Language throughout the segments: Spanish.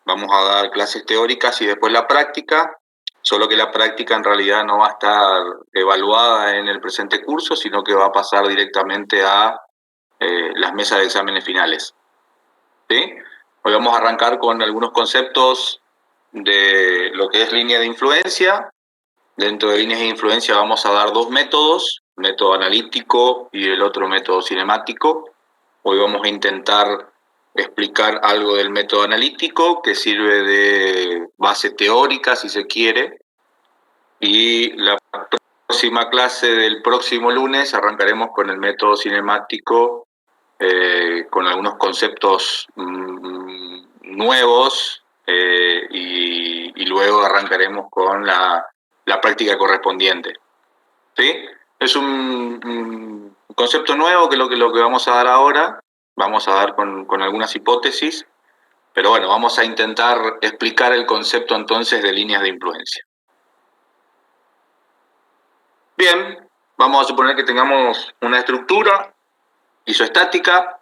vamos a dar clases teóricas y después la práctica, solo que la práctica en realidad no va a estar evaluada en el presente curso, sino que va a pasar directamente a las mesas de exámenes finales. ¿Sí? Hoy vamos a arrancar con algunos conceptos de lo que es línea de influencia. Dentro de líneas de influencia vamos a dar dos métodos, método analítico y el otro método cinemático. Hoy vamos a intentar explicar algo del método analítico, que sirve de base teórica, si se quiere, y la próxima clase del próximo lunes arrancaremos con el método cinemático, con algunos conceptos nuevos, y luego arrancaremos con la práctica correspondiente. ¿Sí? Es un concepto nuevo que lo que vamos a dar ahora. Vamos a dar con algunas hipótesis, pero bueno, vamos a intentar explicar el concepto entonces de líneas de influencia. Bien, vamos a suponer que tengamos una estructura isoestática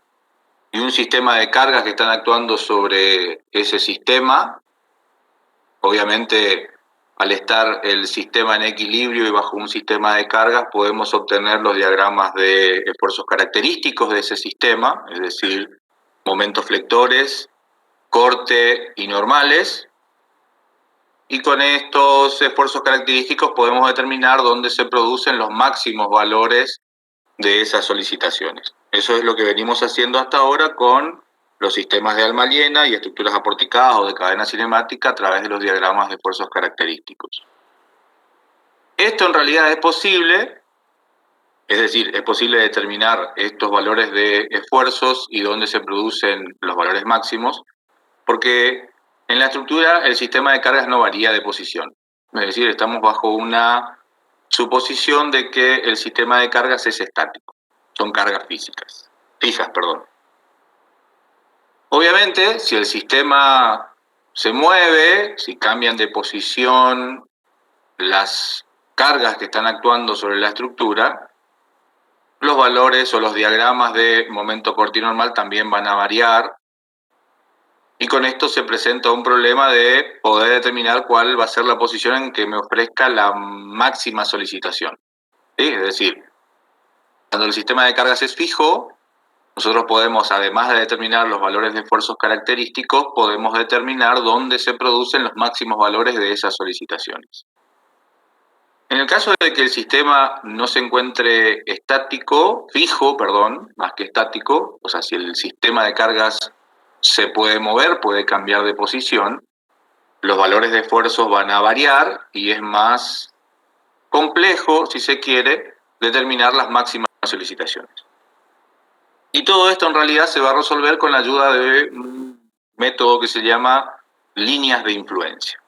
y un sistema de cargas que están actuando sobre ese sistema. Obviamente, al estar el sistema en equilibrio y bajo un sistema de cargas, podemos obtener los diagramas de esfuerzos característicos de ese sistema, es decir, momentos flectores, corte y normales. Y con estos esfuerzos característicos podemos determinar dónde se producen los máximos valores de esas solicitaciones. Eso es lo que venimos haciendo hasta ahora con los sistemas de alma aliena y estructuras aporticadas o de cadena cinemática a través de los diagramas de esfuerzos característicos. Esto en realidad es posible, es decir, es posible determinar estos valores de esfuerzos y dónde se producen los valores máximos, porque en la estructura el sistema de cargas no varía de posición. Es decir, estamos bajo una suposición de que el sistema de cargas es estático. Son cargas fijas. Obviamente, si el sistema se mueve, si cambian de posición las cargas que están actuando sobre la estructura, los valores o los diagramas de momento corto y normal también van a variar. Y con esto se presenta un problema de poder determinar cuál va a ser la posición en que me ofrezca la máxima solicitación. ¿Sí? Es decir, cuando el sistema de cargas es fijo, nosotros podemos, además de determinar los valores de esfuerzos característicos, podemos determinar dónde se producen los máximos valores de esas solicitaciones. En el caso de que el sistema no se encuentre fijo, más que estático, o sea, si el sistema de cargas se puede mover, puede cambiar de posición, los valores de esfuerzos van a variar y es más complejo, si se quiere, determinar las máximas solicitaciones. Y todo esto en realidad se va a resolver con la ayuda de un método que se llama líneas de influencia.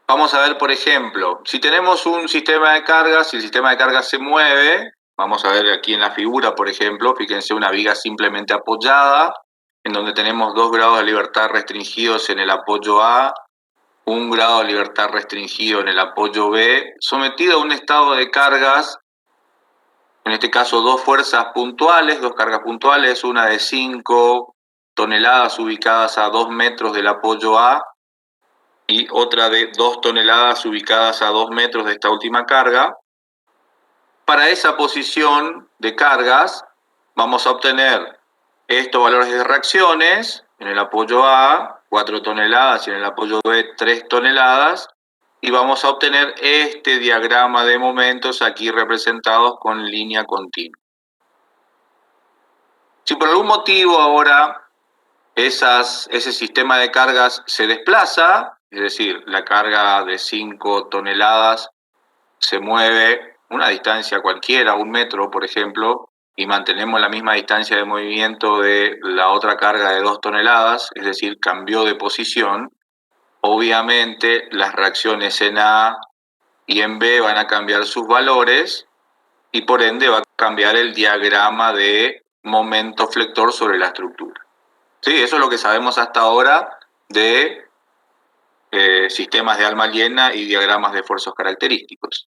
Vamos a ver, por ejemplo, si tenemos un sistema de cargas, si el sistema de cargas se mueve, vamos a ver aquí en la figura, por ejemplo, fíjense una viga simplemente apoyada, en donde tenemos 2 grados de libertad restringidos en el apoyo A, 1 grado de libertad restringido en el apoyo B, sometido a un estado de cargas, en este caso 2 fuerzas puntuales, 2 cargas puntuales, una de 5 toneladas ubicadas a 2 metros del apoyo A, y otra de 2 toneladas ubicadas a 2 metros de esta última carga. Para esa posición de cargas vamos a obtener estos valores de reacciones, en el apoyo A 4 toneladas y en el apoyo B 3 toneladas, y vamos a obtener este diagrama de momentos aquí representados con línea continua. Si por algún motivo ahora ese sistema de cargas se desplaza, es decir, la carga de 5 toneladas se mueve una distancia cualquiera, 1 metro, por ejemplo, y mantenemos la misma distancia de movimiento de la otra carga de 2 toneladas, es decir, cambió de posición, obviamente las reacciones en A y en B van a cambiar sus valores y por ende va a cambiar el diagrama de momento flector sobre la estructura. Sí, eso es lo que sabemos hasta ahora de sistemas de alma aliena y diagramas de esfuerzos característicos.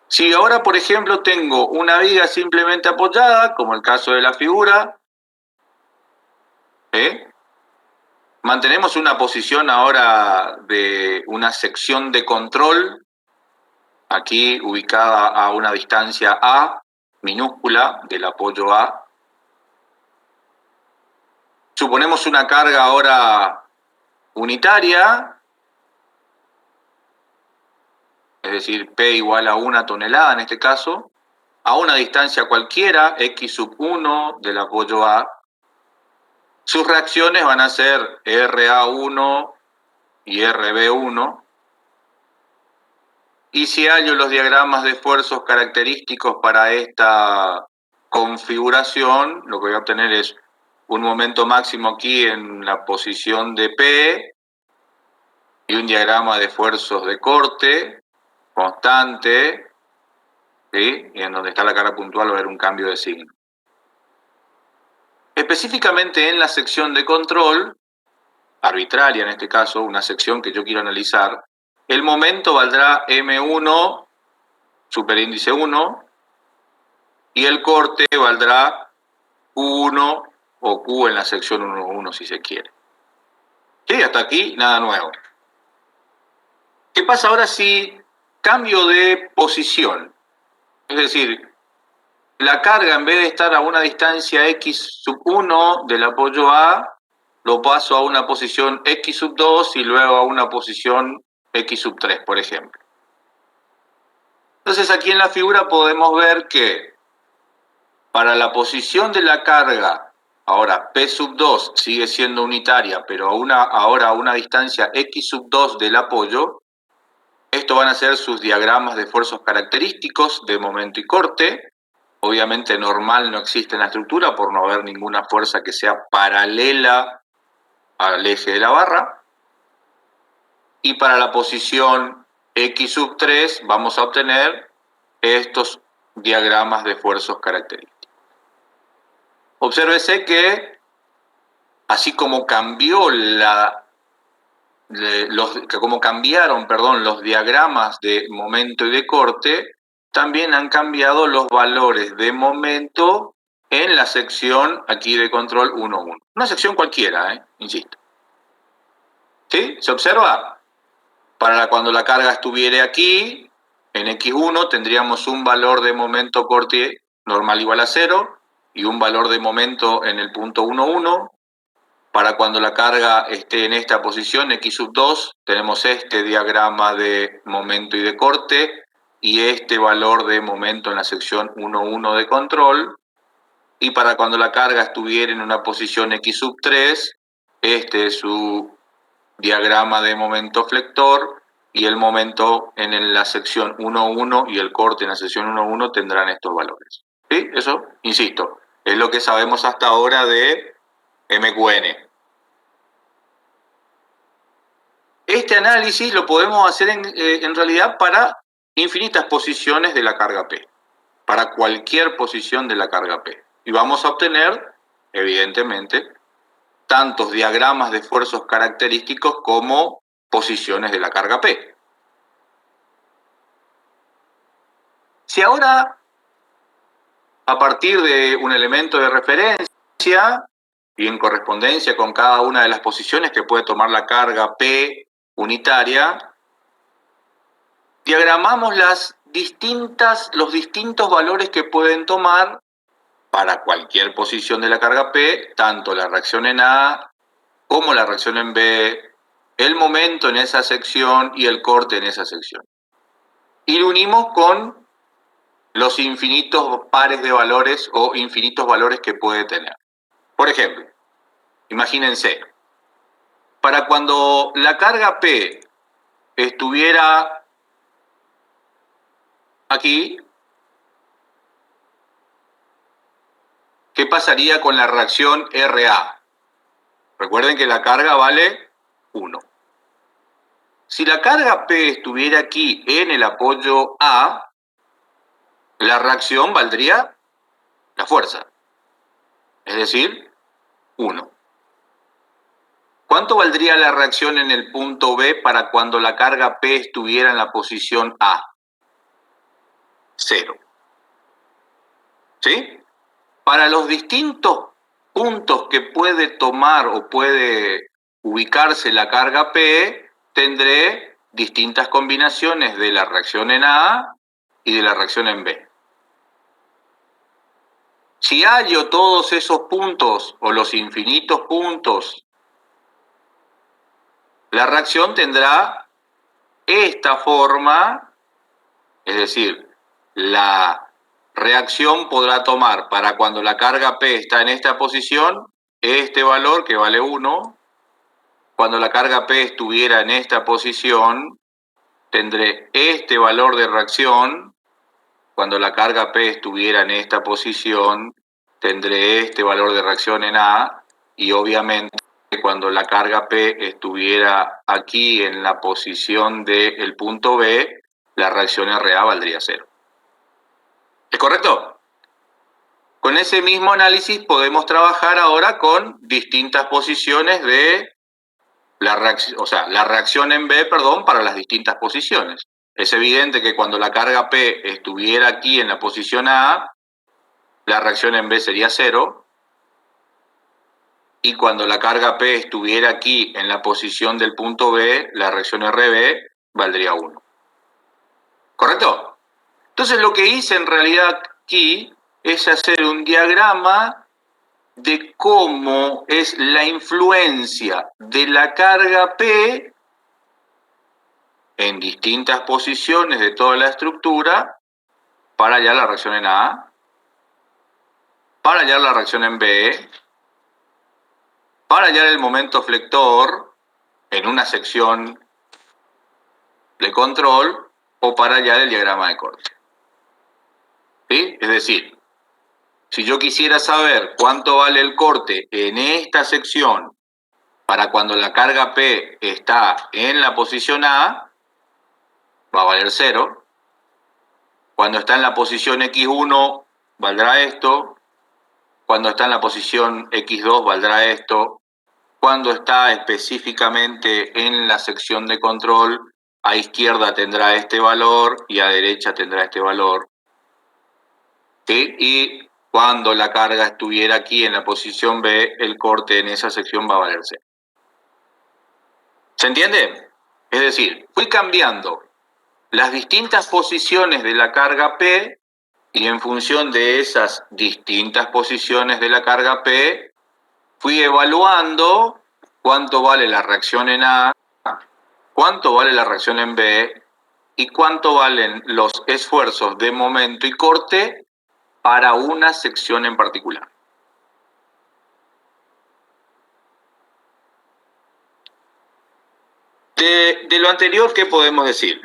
Si ahora, por ejemplo, tengo una viga simplemente apoyada, como el caso de la figura, mantenemos una posición ahora de una sección de control, aquí ubicada a una distancia A, minúscula, del apoyo A. Suponemos una carga ahora unitaria, es decir, P igual a 1 tonelada en este caso, a una distancia cualquiera, X sub 1 del apoyo A. Sus reacciones van a ser RA1 y RB1. Y si hallo los diagramas de esfuerzos característicos para esta configuración, lo que voy a obtener es un momento máximo aquí en la posición de P y un diagrama de esfuerzos de corte constante, ¿sí? Y en donde está la carga puntual va a haber un cambio de signo. Específicamente en la sección de control, arbitraria en este caso, una sección que yo quiero analizar, el momento valdrá M1 superíndice 1 y el corte valdrá Q1 o Q en la sección 1.1 si se quiere. ¿Sí? Hasta aquí nada nuevo. ¿Qué pasa ahora si cambio de posición? Es decir, la carga en vez de estar a una distancia X sub 1 del apoyo A, lo paso a una posición X sub 2 y luego a una posición X sub 3, por ejemplo. Entonces aquí en la figura podemos ver que para la posición de la carga, ahora P sub 2 sigue siendo unitaria, pero ahora a una distancia X sub 2 del apoyo, estos van a ser sus diagramas de esfuerzos característicos de momento y corte. Obviamente normal no existe en la estructura por no haber ninguna fuerza que sea paralela al eje de la barra. Y para la posición X sub 3 vamos a obtener estos diagramas de esfuerzos característicos. Obsérvese que así como cambiaron los diagramas de momento y de corte, también han cambiado los valores de momento en la sección aquí de control 1.1. Una sección cualquiera, insisto. ¿Sí? ¿Se observa? Para cuando la carga estuviera aquí, en X1 tendríamos un valor de momento corte normal igual a 0 y un valor de momento en el punto 1.1. Para cuando la carga esté en esta posición, X sub 2, tenemos este diagrama de momento y de corte y este valor de momento en la sección 1.1 de control. Y para cuando la carga estuviera en una posición X sub 3, este es su diagrama de momento flector y el momento en la sección 1.1 y el corte en la sección 1.1 tendrán estos valores. ¿Sí? Eso, insisto, es lo que sabemos hasta ahora de MQN. Este análisis lo podemos hacer en realidad para infinitas posiciones de la carga P, para cualquier posición de la carga P. Y vamos a obtener, evidentemente, tantos diagramas de esfuerzos característicos como posiciones de la carga P. Si ahora, a partir de un elemento de referencia y en correspondencia con cada una de las posiciones que puede tomar la carga P unitaria, diagramamos los distintos valores que pueden tomar para cualquier posición de la carga P, tanto la reacción en A como la reacción en B, el momento en esa sección y el corte en esa sección. Y lo unimos con los infinitos pares de valores o infinitos valores que puede tener. Por ejemplo, imagínense, para cuando la carga P estuviera aquí, ¿qué pasaría con la reacción RA? Recuerden que la carga vale 1. Si la carga P estuviera aquí en el apoyo A, la reacción valdría la fuerza, es decir, 1. ¿Cuánto valdría la reacción en el punto B para cuando la carga P estuviera en la posición A? 0. ¿Sí? Para los distintos puntos que puede tomar o puede ubicarse la carga P, tendré distintas combinaciones de la reacción en A y de la reacción en B. Si hallo todos esos puntos o los infinitos puntos, la reacción tendrá esta forma, es decir, la reacción podrá tomar para cuando la carga P está en esta posición, este valor que vale 1. Cuando la carga P estuviera en esta posición, tendré este valor de reacción. Cuando la carga P estuviera en esta posición, tendré este valor de reacción en A. Y obviamente cuando la carga P estuviera aquí en la posición del punto B, la reacción RA valdría 0. ¿Es correcto? Con ese mismo análisis podemos trabajar ahora con distintas posiciones de la reacción en B, para las distintas posiciones. Es evidente que cuando la carga P estuviera aquí en la posición A, la reacción en B sería 0. Y cuando la carga P estuviera aquí en la posición del punto B, la reacción RB valdría 1. ¿Correcto? Entonces lo que hice en realidad aquí es hacer un diagrama de cómo es la influencia de la carga P en distintas posiciones de toda la estructura para hallar la reacción en A, para hallar la reacción en B, para hallar el momento flector en una sección de control o para hallar el diagrama de corte. ¿Sí? Es decir, si yo quisiera saber cuánto vale el corte en esta sección para cuando la carga P está en la posición A, va a valer 0. Cuando está en la posición X1, valdrá esto. Cuando está en la posición X2, valdrá esto. Cuando está específicamente en la sección de control, a izquierda tendrá este valor y a derecha tendrá este valor. ¿Sí? Y cuando la carga estuviera aquí en la posición B, el corte en esa sección va a valer 0. ¿Se entiende? Es decir, fui cambiando las distintas posiciones de la carga P y en función de esas distintas posiciones de la carga P, fui evaluando cuánto vale la reacción en A, cuánto vale la reacción en B y cuánto valen los esfuerzos de momento y corte para una sección en particular. De lo anterior, ¿qué podemos decir?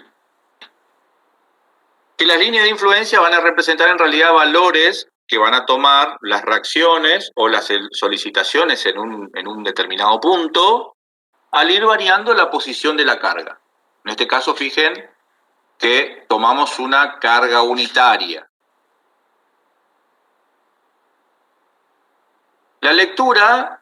Que las líneas de influencia van a representar en realidad valores que van a tomar las reacciones o las solicitaciones en un determinado punto al ir variando la posición de la carga. En este caso, fíjense que tomamos una carga unitaria. La lectura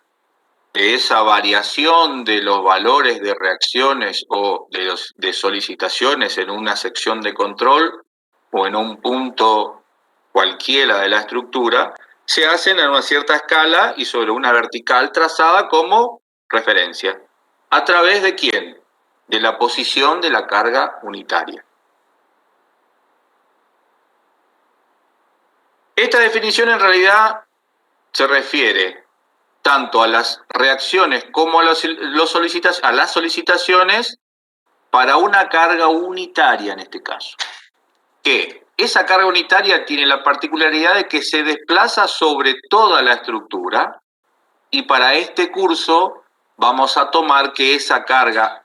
de esa variación de los valores de reacciones o de solicitaciones en una sección de control o en un punto cualquiera de la estructura, se hacen en una cierta escala y sobre una vertical trazada como referencia. ¿A través de quién? De la posición de la carga unitaria. Esta definición en realidad se refiere tanto a las reacciones como a las solicitaciones para una carga unitaria en este caso. Que esa carga unitaria tiene la particularidad de que se desplaza sobre toda la estructura y para este curso vamos a tomar que esa carga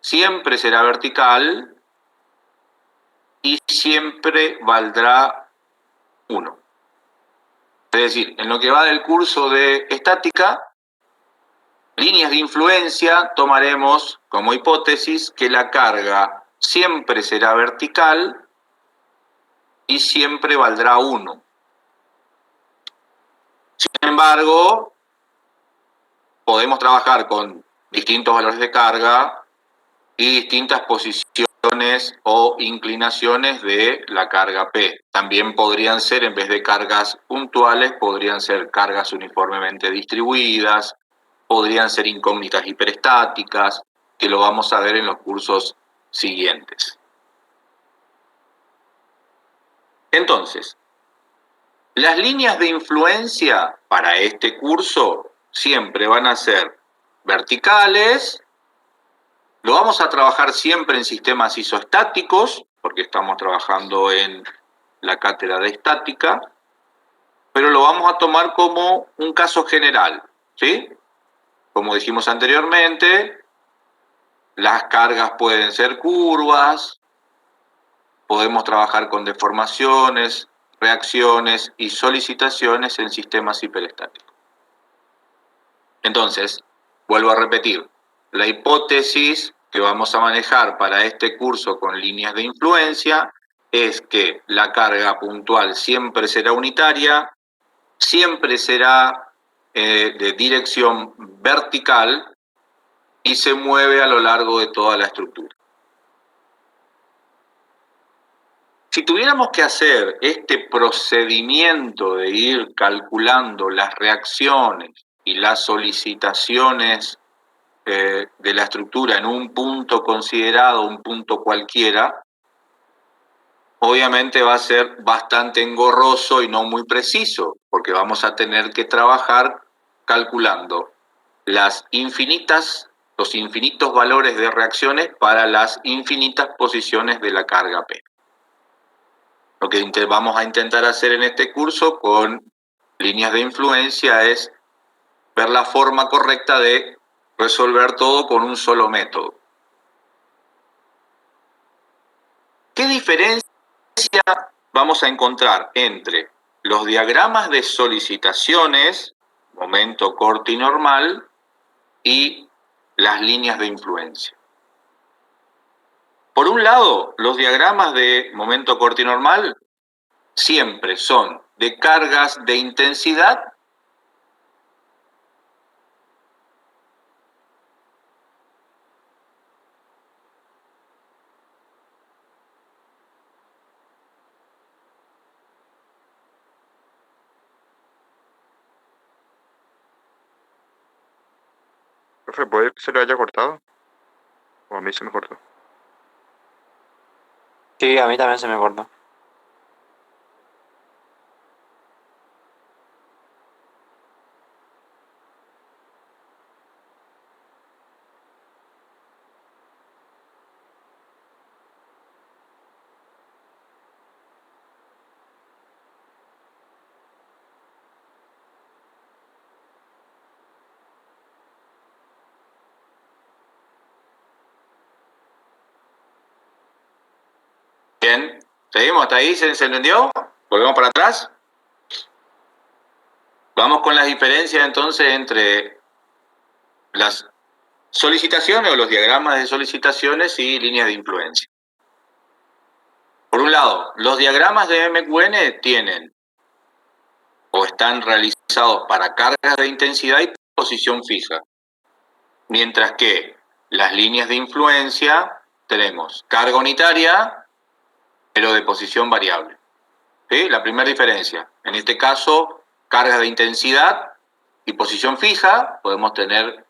siempre será vertical y siempre valdrá 1. Es decir, en lo que va del curso de estática, líneas de influencia, tomaremos como hipótesis que la carga siempre será vertical y siempre valdrá 1. Sin embargo, podemos trabajar con distintos valores de carga y distintas posiciones o inclinaciones de la carga P. También podrían ser, en vez de cargas puntuales, podrían ser cargas uniformemente distribuidas, podrían ser incógnitas hiperestáticas, que lo vamos a ver en los cursos siguientes. Entonces, las líneas de influencia para este curso siempre van a ser verticales. Lo vamos a trabajar siempre en sistemas isostáticos, porque estamos trabajando en la cátedra de estática, pero lo vamos a tomar como un caso general, ¿sí? Como dijimos anteriormente, las cargas pueden ser curvas, podemos trabajar con deformaciones, reacciones y solicitaciones en sistemas hiperestáticos. Entonces, vuelvo a repetir, la hipótesis que vamos a manejar para este curso con líneas de influencia es que la carga puntual siempre será unitaria, siempre será de dirección vertical y se mueve a lo largo de toda la estructura. Si tuviéramos que hacer este procedimiento de ir calculando las reacciones y las solicitaciones de la estructura en un punto considerado, un punto cualquiera, obviamente va a ser bastante engorroso y no muy preciso, porque vamos a tener que trabajar calculando los infinitos valores de reacciones para las infinitas posiciones de la carga P. Lo que vamos a intentar hacer en este curso con líneas de influencia es ver la forma correcta de resolver todo con un solo método. ¿Qué diferencia vamos a encontrar entre los diagramas de solicitaciones, momento corto y normal, y las líneas de influencia? Por un lado, los diagramas de momento corto y normal siempre son de cargas de intensidad Profe, ¿puede que se lo haya cortado? ¿O a mí se me cortó? Sí, a mí también se me cortó. Bien, seguimos, ¿hasta ahí se entendió? ¿Volvemos para atrás? Vamos con las diferencias entonces entre las solicitaciones o los diagramas de solicitaciones y líneas de influencia. Por un lado, los diagramas de MQN tienen o están realizados para cargas de intensidad y posición fija, mientras que las líneas de influencia tenemos carga unitaria, pero de posición variable. ¿Sí? La primera diferencia, en este caso, cargas de intensidad y posición fija, podemos tener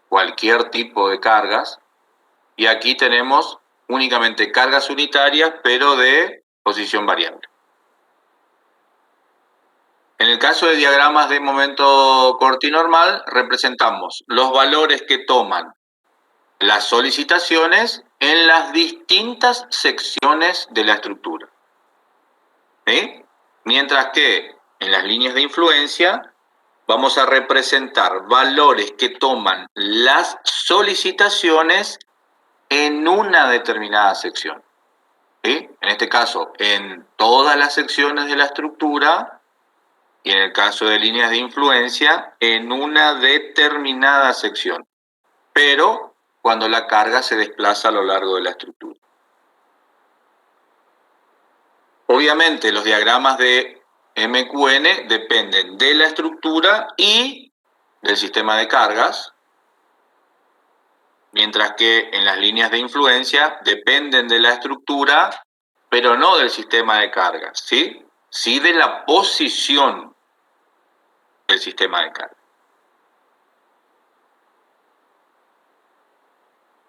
cualquier tipo de cargas, y aquí tenemos únicamente cargas unitarias, pero de posición variable. En el caso de diagramas de momento corto y normal, representamos los valores que toman las solicitaciones en las distintas secciones de la estructura. ¿Sí? Mientras que en las líneas de influencia vamos a representar valores que toman las solicitaciones en una determinada sección. ¿Sí? En este caso, en todas las secciones de la estructura, y en el caso de líneas de influencia, en una determinada sección, pero cuando la carga se desplaza a lo largo de la estructura. Obviamente, los diagramas de MQN dependen de la estructura y del sistema de cargas, mientras que en las líneas de influencia dependen de la estructura, pero no del sistema de cargas, ¿sí? Sí de la posición del sistema de cargas.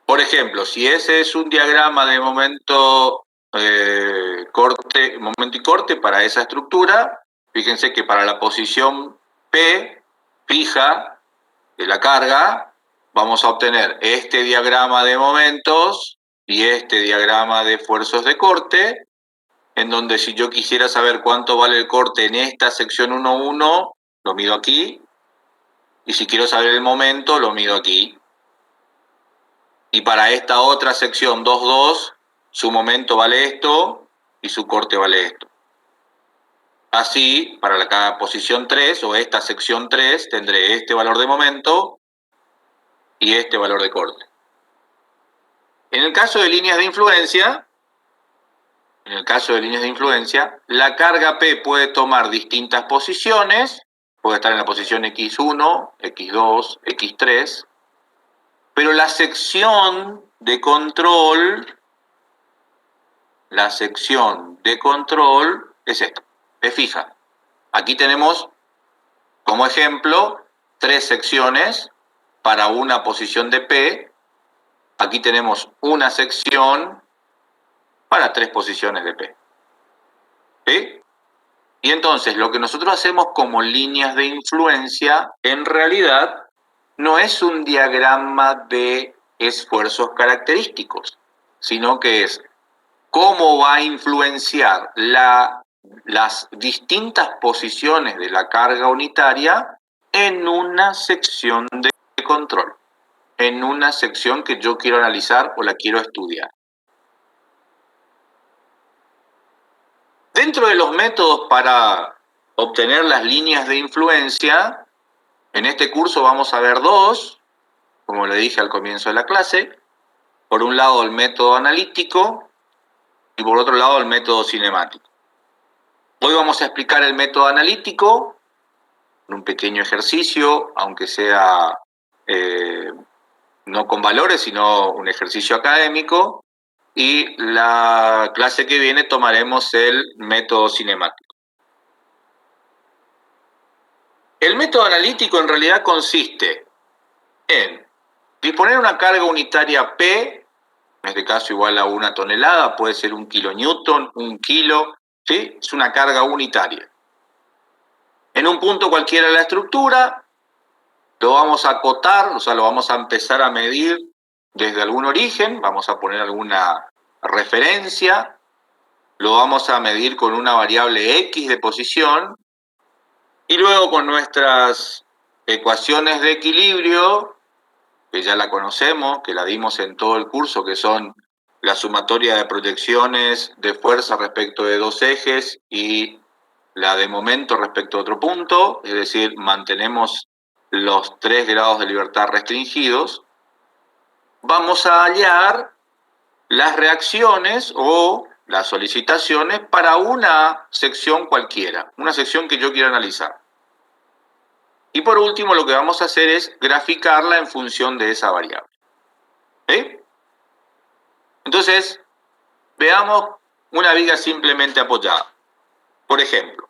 Por ejemplo, si ese es un diagrama de momento y corte para esa estructura, fíjense que para la posición P fija de la carga, vamos a obtener este diagrama de momentos y este diagrama de esfuerzos de corte, en donde si yo quisiera saber cuánto vale el corte en esta sección 1.1, lo mido aquí, y si quiero saber el momento, lo mido aquí. Y para esta otra sección 2.2, su momento vale esto y su corte vale esto. Así, para cada posición 3 o esta sección 3, tendré este valor de momento y este valor de corte. En el caso de líneas de influencia, la carga P puede tomar distintas posiciones, puede estar en la posición X1, X2, X3, pero la sección de control es esta, es fija. Aquí tenemos, como ejemplo, 3 secciones para una posición de P. Aquí tenemos una sección para 3 posiciones de P. ¿Sí? Y entonces lo que nosotros hacemos como líneas de influencia, en realidad, no es un diagrama de esfuerzos característicos, sino que es cómo va a influenciar las distintas posiciones de la carga unitaria en una sección de control, en una sección que yo quiero analizar o la quiero estudiar. Dentro de los métodos para obtener las líneas de influencia, en este curso vamos a ver 2, como le dije al comienzo de la clase. Por un lado el método analítico y por otro lado el método cinemático. Hoy vamos a explicar el método analítico en un pequeño ejercicio, aunque sea no con valores, sino un ejercicio académico. Y la clase que viene tomaremos el método cinemático. El método analítico en realidad consiste en disponer una carga unitaria P, en este caso igual a 1 tonelada, puede ser 1 kilonewton, 1 kilo, ¿sí? Es una carga unitaria. En un punto cualquiera de la estructura, lo vamos a acotar, o sea, lo vamos a empezar a medir desde algún origen, vamos a poner alguna referencia, lo vamos a medir con una variable X de posición, y luego con nuestras ecuaciones de equilibrio, que ya la conocemos, que la dimos en todo el curso, que son la sumatoria de proyecciones de fuerza respecto de 2 ejes y la de momento respecto a otro punto, es decir, mantenemos los 3 grados de libertad restringidos, vamos a hallar las reacciones o las solicitaciones para una sección cualquiera, una sección que yo quiera analizar. Y por último, lo que vamos a hacer es graficarla en función de esa variable. ¿Sí? Entonces, veamos una viga simplemente apoyada. Por ejemplo,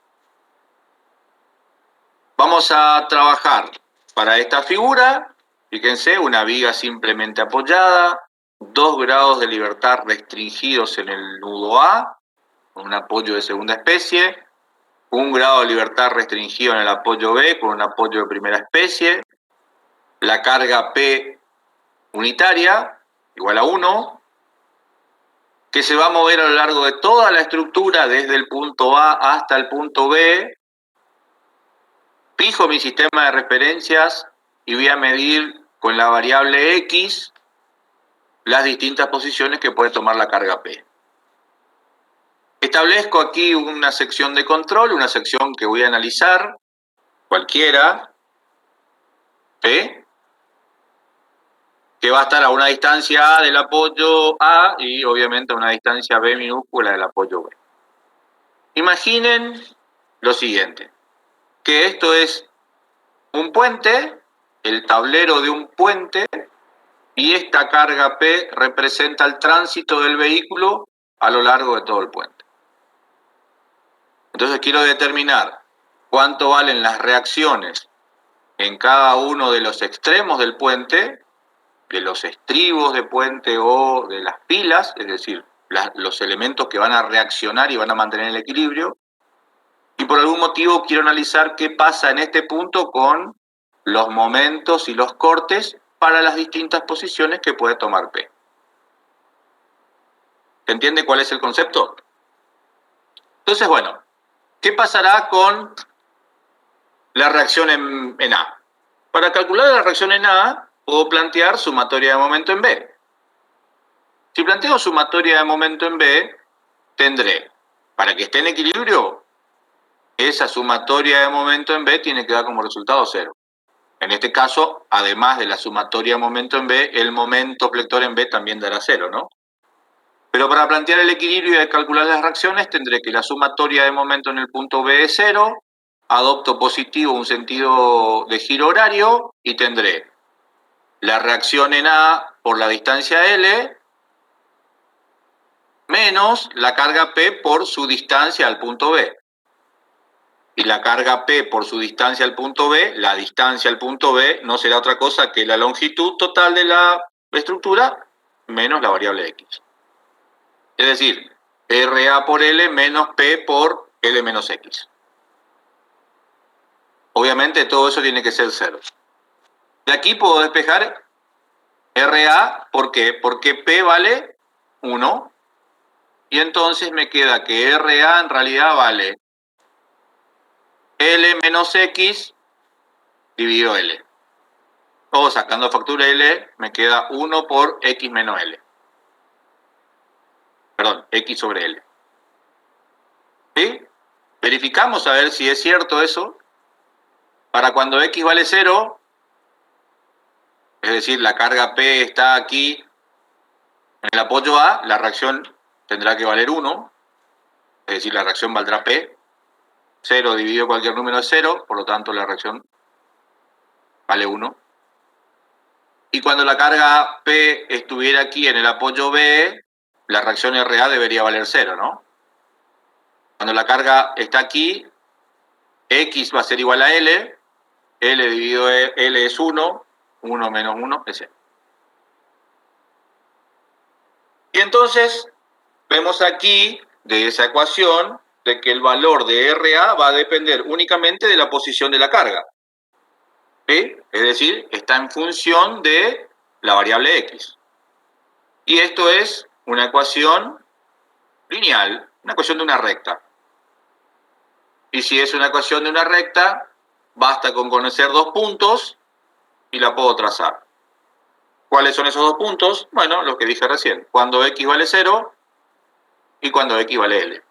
vamos a trabajar para esta figura, fíjense, una viga simplemente apoyada, 2 grados de libertad restringidos en el nudo A, con un apoyo de segunda especie, 1 grado de libertad restringido en el apoyo B, con un apoyo de primera especie, la carga P unitaria, igual a 1, que se va a mover a lo largo de toda la estructura, desde el punto A hasta el punto B. Fijo mi sistema de referencias y voy a medir con la variable X las distintas posiciones que puede tomar la carga P. Establezco aquí una sección de control, una sección que voy a analizar, cualquiera, ¿sí? Que va a estar a una distancia A del apoyo A y obviamente a una distancia B minúscula del apoyo B. Imaginen lo siguiente, que esto es un puente, el tablero de un puente, y esta carga P representa el tránsito del vehículo a lo largo de todo el puente. Entonces quiero determinar cuánto valen las reacciones en cada uno de los extremos del puente, de los estribos de puente o de las pilas, es decir, los elementos que van a reaccionar y van a mantener el equilibrio. Y por algún motivo quiero analizar qué pasa en este punto con los momentos y los cortes para las distintas posiciones que puede tomar P. ¿Se entiende cuál es el concepto? Entonces, bueno, ¿qué pasará con la reacción en A? Para calcular la reacción en A, puedo plantear sumatoria de momento en B. Si planteo sumatoria de momento en B, tendré, para que esté en equilibrio, esa sumatoria de momento en B tiene que dar como resultado 0. En este caso, además de la sumatoria de momento en B, el momento flector en B también dará 0, ¿no? Pero para plantear el equilibrio y calcular las reacciones, tendré que la sumatoria de momento en el punto B es 0, adopto positivo un sentido de giro horario y tendré la reacción en A por la distancia L menos la carga P por su distancia al punto B. Y la carga P por su distancia al punto B, la distancia al punto B no será otra cosa que la longitud total de la estructura menos la variable X. Es decir, RA por L menos P por L menos X. Obviamente todo eso tiene que ser 0. De aquí puedo despejar RA, ¿por qué? Porque P vale 1. Y entonces me queda que RA en realidad vale L menos X dividido L. O sacando factura L, me queda 1 por X menos L. Perdón, X sobre L. ¿Sí? Verificamos a ver si es cierto eso. Para cuando X vale 0, es decir, la carga P está aquí en el apoyo A, la reacción tendrá que valer 1. Es decir, la reacción valdrá P. 0 dividido cualquier número es 0, por lo tanto la reacción vale 1. Y cuando la carga P estuviera aquí en el apoyo B, la reacción RA debería valer 0, ¿no? Cuando la carga está aquí, X va a ser igual a L, L dividido L es 1, 1 menos 1 es 0. Y entonces, vemos aquí, de esa ecuación, de que el valor de RA va a depender únicamente de la posición de la carga. ¿Sí? Es decir, está en función de la variable X. Y esto es una ecuación lineal, una ecuación de una recta. Y si es una ecuación de una recta, basta con conocer dos puntos y la puedo trazar. ¿Cuáles son esos dos puntos? Bueno, los que dije recién. Cuando X vale 0 y cuando X vale L.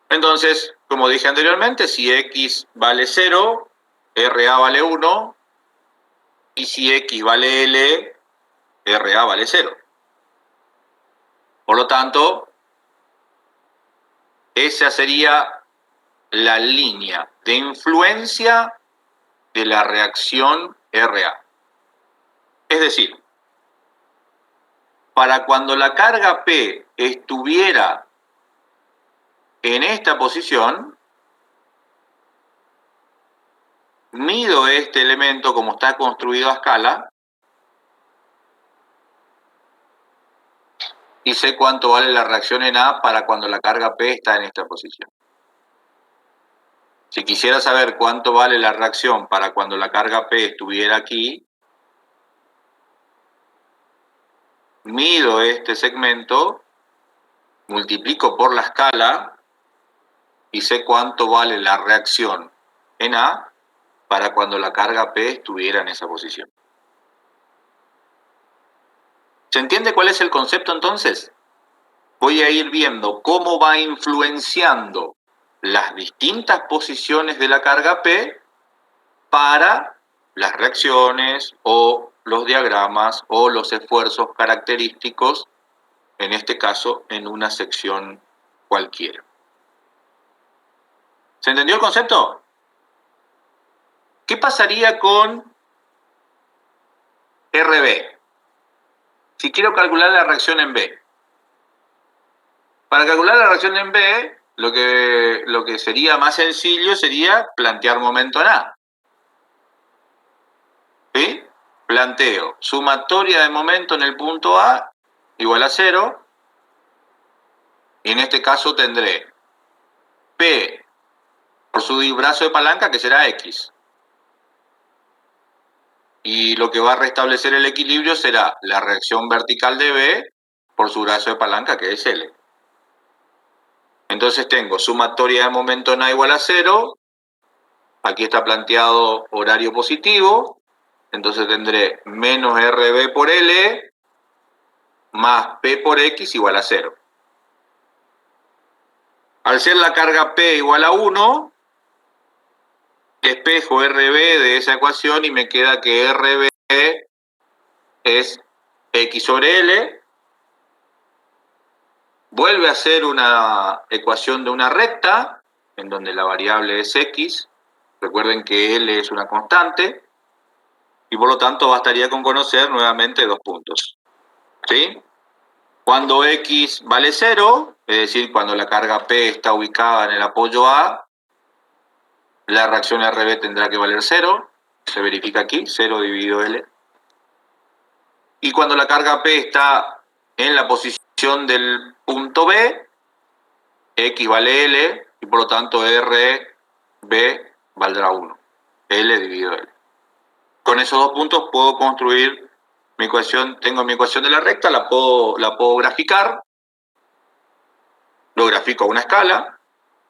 Entonces, como dije anteriormente, si X vale 0, RA vale 1, y si X vale L, RA vale 0. Por lo tanto, esa sería la línea de influencia de la reacción RA. Es decir, para cuando la carga P estuviera en esta posición, mido este elemento como está construido a escala y sé cuánto vale la reacción en A para cuando la carga P está en esta posición. Si quisiera saber cuánto vale la reacción para cuando la carga P estuviera aquí, mido este segmento, multiplico por la escala y sé cuánto vale la reacción en A para cuando la carga P estuviera en esa posición. ¿Se entiende cuál es el concepto entonces? Voy a ir viendo cómo va influenciando las distintas posiciones de la carga P para las reacciones o los diagramas o los esfuerzos característicos, en este caso en una sección cualquiera. ¿Se entendió el concepto? ¿Qué pasaría con RB. Si quiero calcular la reacción en B. Para calcular la reacción en B, lo que sería más sencillo sería plantear momento en A. ¿Sí? Planteo sumatoria de momento en el punto A igual a 0. Y en este caso tendré P por su brazo de palanca, que será X. Y lo que va a restablecer el equilibrio será la reacción vertical de B por su brazo de palanca, que es L. Entonces tengo sumatoria de momento en A igual a 0. Aquí está planteado horario positivo. Entonces tendré menos RB por L más P por X igual a 0. Al ser la carga P igual a 1, despejo RB de esa ecuación y me queda que RB es X sobre L. Vuelve a ser una ecuación de una recta, en donde la variable es X. Recuerden que L es una constante. Y por lo tanto bastaría con conocer nuevamente dos puntos. ¿Sí? Cuando X vale 0, es decir, cuando la carga P está ubicada en el apoyo A, la reacción RB tendrá que valer 0. Se verifica aquí, 0 dividido L. Y cuando la carga P está en la posición del punto B, X vale L, y por lo tanto RB valdrá 1. L dividido L. Con esos dos puntos puedo construir mi ecuación. Tengo mi ecuación de la recta, la puedo graficar. Lo grafico a una escala,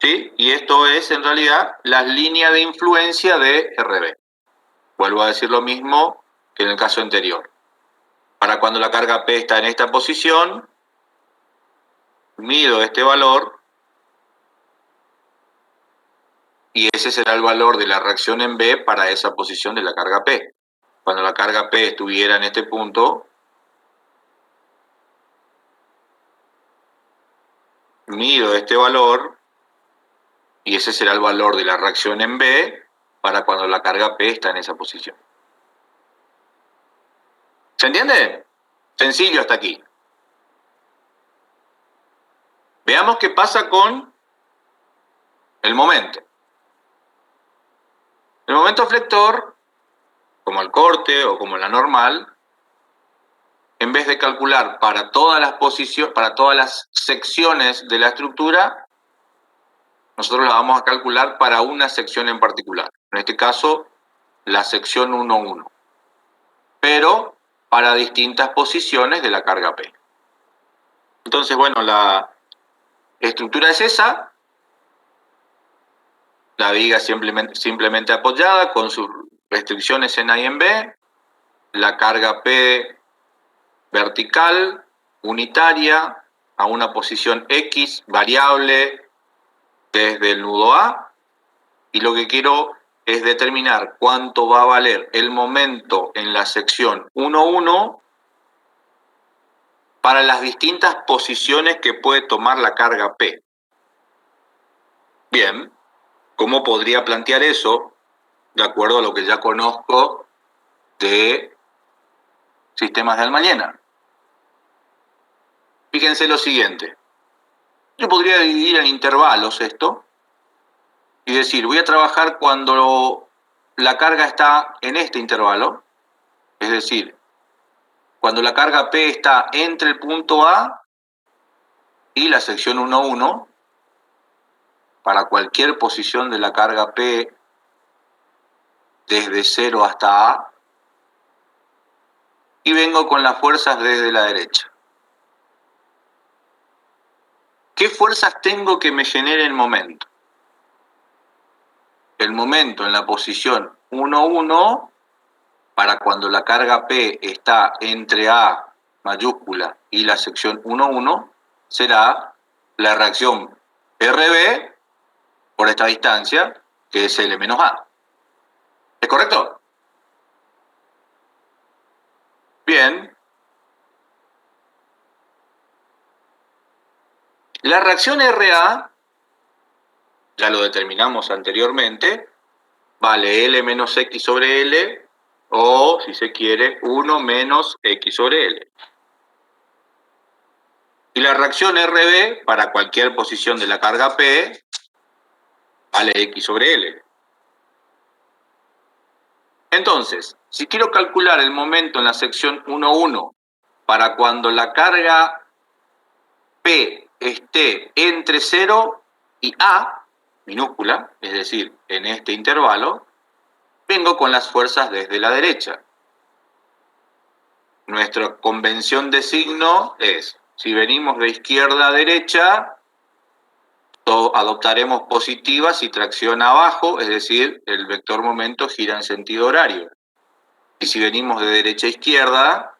¿sí? Y esto es en realidad las líneas de influencia de RB. Vuelvo a decir lo mismo que en el caso anterior. Para cuando la carga P está en esta posición, mido este valor y ese será el valor de la reacción en B para esa posición de la carga P. Cuando la carga P estuviera en este punto, mido este valor y ese será el valor de la reacción en B para cuando la carga P está en esa posición. ¿Se entiende? Sencillo hasta aquí. Veamos qué pasa con el momento. El momento flector, como el corte o como la normal, en vez de calcular para todas las posiciones, para todas las secciones de la estructura, nosotros la vamos a calcular para una sección en particular. En este caso, la sección 1,1. Pero para distintas posiciones de la carga P. Entonces, bueno, la estructura es esa. La viga simplemente apoyada con sus restricciones en A y en B. La carga P vertical, unitaria, a una posición X variable desde el nudo A. Y lo que quiero es determinar cuánto va a valer el momento en la sección 1,1 para las distintas posiciones que puede tomar la carga P. Bien, ¿cómo podría plantear eso? De acuerdo a lo que ya conozco de sistemas de Almaguena. Fíjense lo siguiente. Yo podría dividir en intervalos esto y decir, voy a trabajar cuando la carga está en este intervalo, es decir, cuando la carga P está entre el punto A y la sección 1,1, para cualquier posición de la carga P desde 0 hasta A, y vengo con las fuerzas desde la derecha. ¿Qué fuerzas tengo que me generen momento? El momento en la posición 1,1, para cuando la carga P está entre A mayúscula y la sección 1,1, será la reacción RB por esta distancia, que es L menos A. ¿Es correcto? Bien. La reacción RA, ya lo determinamos anteriormente, vale L menos X sobre L o, si se quiere, 1 menos X sobre L. Y la reacción RB, para cualquier posición de la carga P, vale X sobre L. Entonces, si quiero calcular el momento en la sección 1,1 para cuando la carga P esté entre 0 y A, minúscula, es decir, en este intervalo, vengo con las fuerzas desde la derecha. Nuestra convención de signo es, si venimos de izquierda a derecha, adoptaremos positiva si tracción abajo, es decir, el vector momento gira en sentido horario. Y si venimos de derecha a izquierda,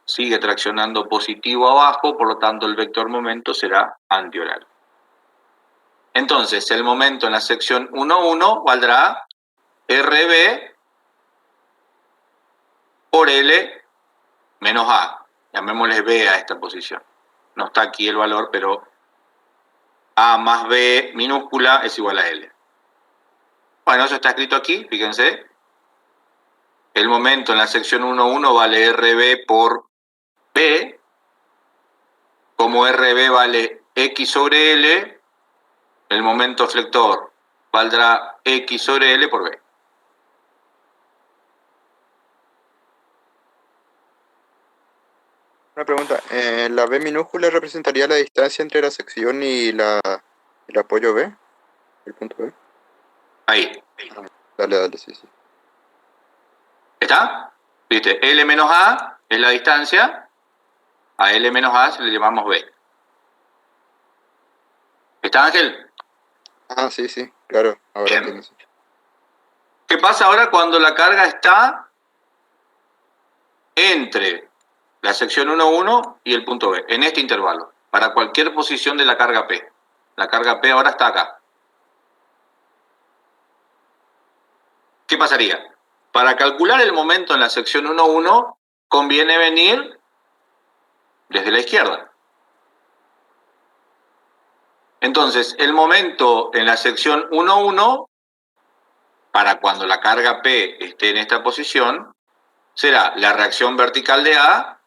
sigue traccionando positivo abajo, por lo tanto el vector momento será antihorario. Entonces, el momento en la sección 1,1 valdrá RB por L menos A. Llamémosle B a esta posición. No está aquí el valor, pero A más B minúscula es igual a L. Bueno, eso está escrito aquí, fíjense. El momento en la sección 1,1 vale RB por B. Como RB vale X sobre L, el momento flector valdrá X sobre L por B. Una pregunta, ¿la B minúscula representaría la distancia entre la sección y el apoyo B? El punto B. Ahí. Dale, sí. ¿Está? ¿Viste? L menos A es la distancia. A L menos A le llamamos B. ¿Está, Ángel? Ah, sí, claro, ahora Bien. entiendo. Sí. ¿Qué pasa ahora cuando la carga está entre la sección 1,1 y el punto B? En este intervalo. Para cualquier posición de la carga P. La carga P ahora está acá. ¿Qué pasaría? Para calcular el momento en la sección 1,1 conviene venir desde la izquierda. Entonces, el momento en la sección 1,1, para cuando la carga P esté en esta posición, será la reacción vertical de A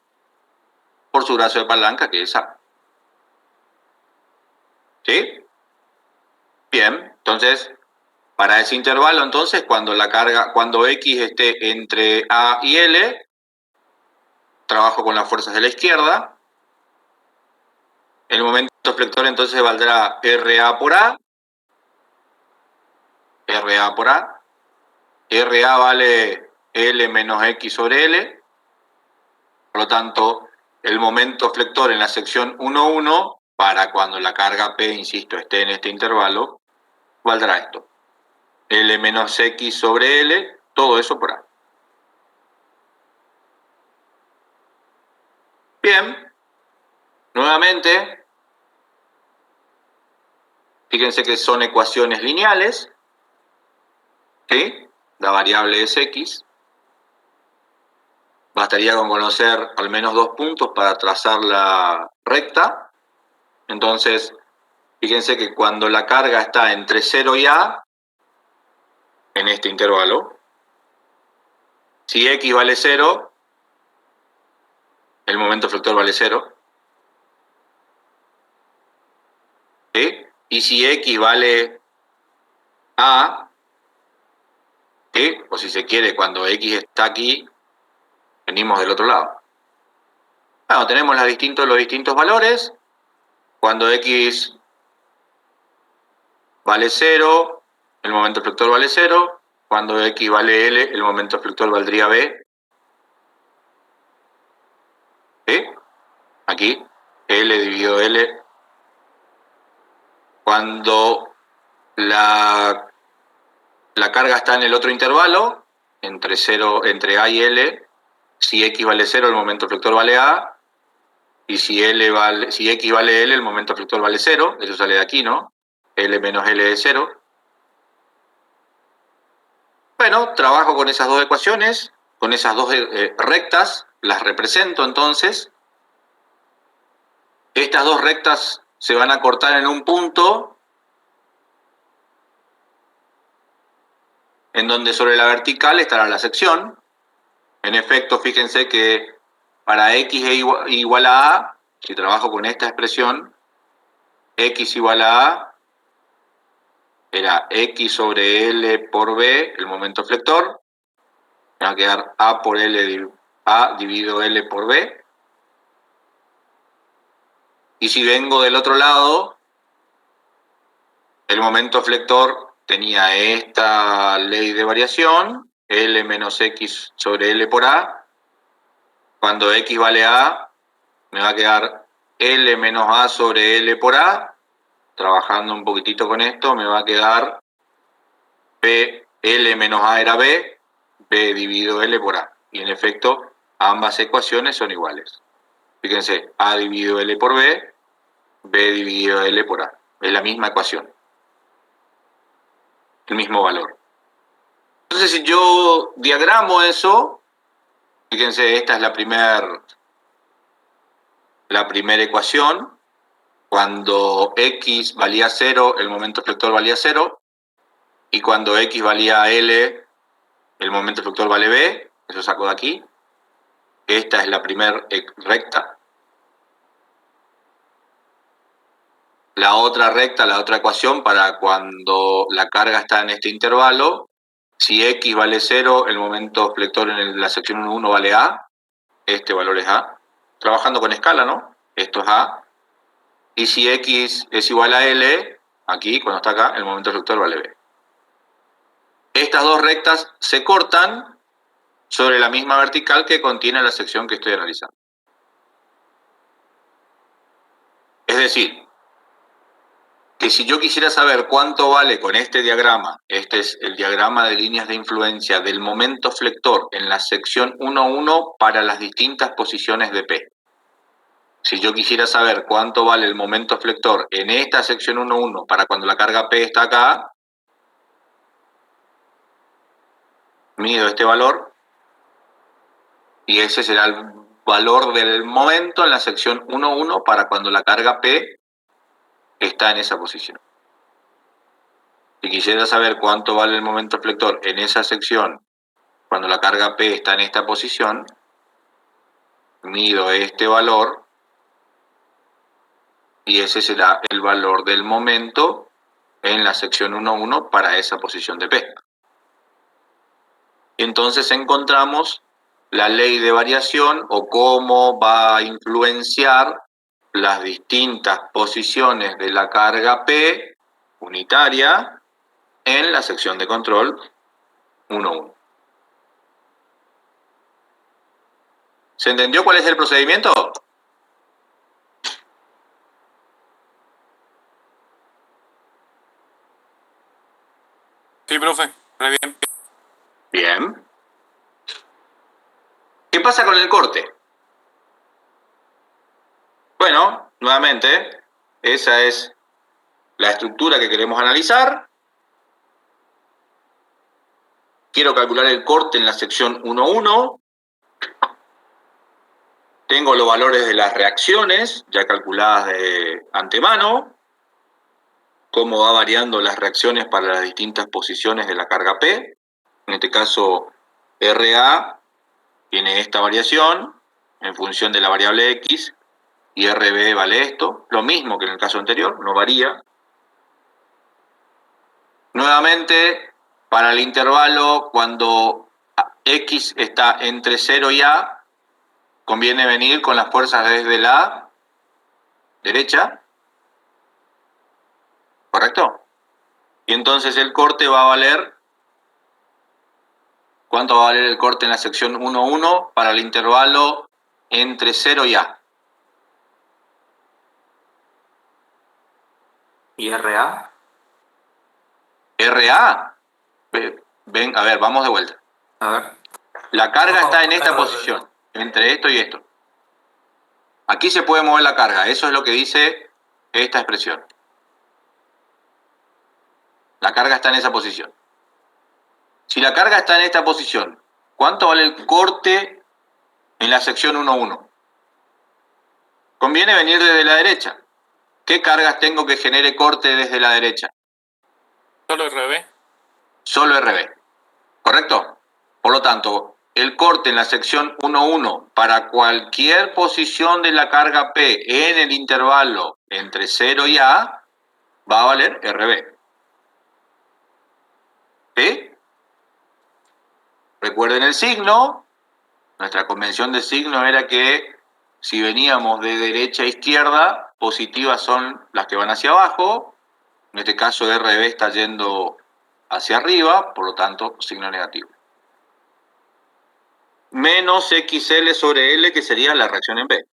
por su brazo de palanca, que es A. ¿Sí? Bien, entonces, para ese intervalo, entonces, cuando X esté entre A y L, trabajo con las fuerzas de la izquierda. El momento flector entonces valdrá RA por A. RA por A. RA vale L menos X sobre L. Por lo tanto, el momento flector en la sección 1,1, para cuando la carga P, insisto, esté en este intervalo, valdrá esto. L menos X sobre L, todo eso por A. Bien. Nuevamente, fíjense que son ecuaciones lineales. ¿Sí? La variable es X. Bastaría con conocer al menos 2 puntos para trazar la recta. Entonces, fíjense que cuando la carga está entre 0 y A, en este intervalo, si X vale 0, el momento flector vale 0. ¿Sí? Y si X vale A, ¿sí? O si se quiere, cuando X está aquí, venimos del otro lado. Bueno, tenemos los distintos valores. Cuando X vale 0, el momento flector vale 0. Cuando X vale L, el momento flector valdría B. ¿Sí? Aquí, L dividido L. Cuando la carga está en el otro intervalo, entre A y L, si X vale 0, el momento flector vale A. Y si X vale L, el momento flector vale 0. Eso sale de aquí, ¿no? L menos L es 0. Bueno, trabajo con esas dos ecuaciones, con esas dos rectas, las represento entonces. Estas dos rectas se van a cortar en un punto. en donde sobre la vertical estará la sección. En efecto, fíjense que para x igual a a, si trabajo con esta expresión, x igual a a era x sobre L por B, el momento flector. Me va a quedar A por L, A dividido L por B. Y si vengo del otro lado, el momento flector tenía esta ley de variación, L menos X sobre L por A. Cuando X vale A, me va a quedar L menos A sobre L por A. Trabajando un poquitito con esto, me va a quedar B, L menos A era B, B dividido L por A. Y en efecto, ambas ecuaciones son iguales. Fíjense, A dividido L por B, B dividido L por A. Es la misma ecuación. El mismo valor. Entonces, si yo diagramo eso, fíjense, esta es la primera ecuación. Cuando X valía 0, el momento flector valía 0. Y cuando X valía L, el momento flector vale B. Eso saco de aquí. Esta es la primera recta. La otra recta, la otra ecuación para cuando la carga está en este intervalo, si X vale 0, el momento flector en la sección 1,1 vale A, este valor es A. Trabajando con escala, ¿no? Esto es A. Y si X es igual a L, aquí, cuando está acá, el momento flector vale B. Estas dos rectas se cortan sobre la misma vertical que contiene la sección que estoy analizando. Es decir, que si yo quisiera saber cuánto vale con este diagrama, este es el diagrama de líneas de influencia del momento flector en la sección 1,1 para las distintas posiciones de P. Si yo quisiera saber cuánto vale el momento flector en esta sección 1,1 para cuando la carga P está acá, mido este valor y ese será el valor del momento en la sección 1,1 para cuando la carga P está en esa posición. Si quisiera saber cuánto vale el momento flector en esa sección cuando la carga P está en esta posición, mido este valor y ese será el valor del momento en la sección 1,1 para esa posición de P. Entonces encontramos la ley de variación o cómo va a influenciar las distintas posiciones de la carga P unitaria en la sección de control 1,1. ¿Se entendió cuál es el procedimiento? Sí, profe, re bien. Bien. ¿Qué pasa con el corte? Bueno, nuevamente, esa es la estructura que queremos analizar. Quiero calcular el corte en la sección 1,1. Tengo los valores de las reacciones ya calculadas de antemano. Cómo va variando las reacciones para las distintas posiciones de la carga P. En este caso, RA tiene esta variación en función de la variable X y RB vale esto. Lo mismo que en el caso anterior, no varía. Nuevamente, para el intervalo, cuando X está entre 0 y A, conviene venir con las fuerzas desde la derecha. ¿Correcto? Y entonces el corte va a valer... ¿Cuánto va a valer el corte en la sección 1,1 para el intervalo entre 0 y A? ¿Y RA? RA. Ven, a ver, vamos de vuelta. A ver. La carga está en esta posición, entre esto y esto. Aquí se puede mover la carga, eso es lo que dice esta expresión. La carga está en esa posición. Si la carga está en esta posición, ¿cuánto vale el corte en la sección 1,1? Conviene venir desde la derecha. ¿Qué cargas tengo que genere corte desde la derecha? Solo RB. Solo RB. ¿Correcto? Por lo tanto, el corte en la sección 1.1 para cualquier posición de la carga P en el intervalo entre 0 y A va a valer RB. ¿Sí? Recuerden el signo. Nuestra convención de signo era que si veníamos de derecha a izquierda, positivas son las que van hacia abajo. En este caso RB está yendo hacia arriba, por lo tanto, signo negativo. Menos XL sobre L, que sería la reacción en B.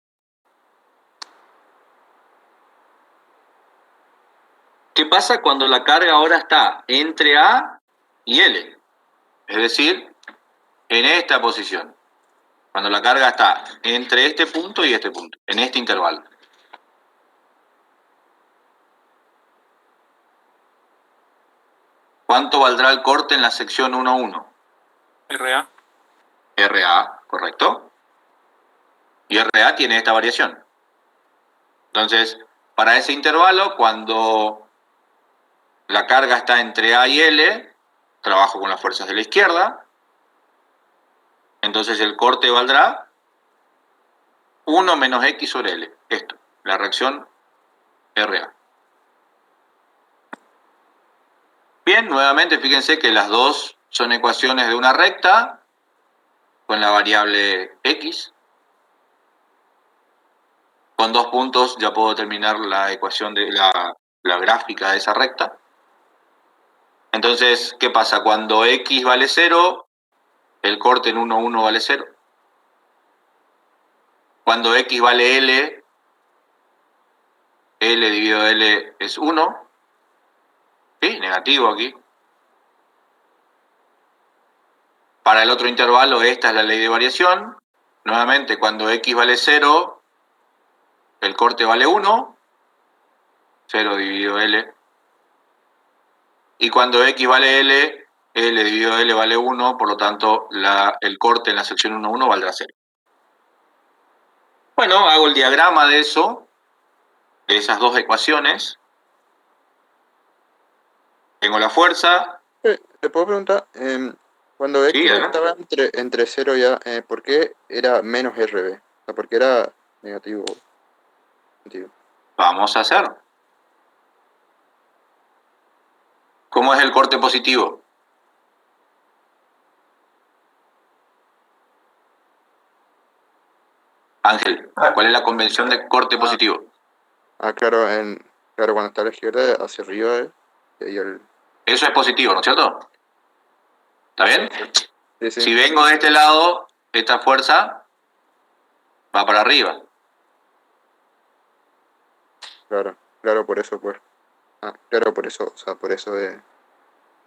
¿Qué pasa cuando la carga ahora está entre A y L? Es decir, en esta posición. Cuando la carga está entre este punto y este punto, en este intervalo. ¿Cuánto valdrá el corte en la sección 1.1? RA. RA, ¿correcto? Y RA tiene esta variación. Entonces, para ese intervalo, cuando la carga está entre A y L, trabajo con las fuerzas de la izquierda, entonces el corte valdrá 1 menos X sobre L. Esto, la reacción RA. Bien, nuevamente fíjense que las dos son ecuaciones de una recta con la variable X. Con 2 puntos ya puedo determinar la ecuación de la gráfica de esa recta. Entonces, ¿qué pasa? Cuando X vale 0, el corte en 1,1 vale 0. Cuando X vale L, L dividido L es 1. ¿Sí? Negativo aquí. Para el otro intervalo, esta es la ley de variación. Nuevamente, cuando X vale 0, el corte vale 1. 0 dividido L. Y cuando X vale L, L dividido L vale 1, por lo tanto el corte en la sección 1,1 valdrá 0. Bueno, hago el diagrama de eso, de esas dos ecuaciones. Tengo la fuerza. ¿Le puedo preguntar? Cuando X Sí, estaba entre 0 y A, ¿por qué era menos RB? O sea, ¿por qué era negativo? Vamos a hacer. ¿Cómo es el corte positivo? Ángel, ¿cuál es la convención de corte positivo? Claro, claro, cuando está a la izquierda, hacia arriba, y el... Eso es positivo, ¿no es cierto? ¿Está bien? Sí, sí, Si vengo de este lado, esta fuerza va para arriba. claro, por eso, pues. Claro, por eso, o sea, por eso de...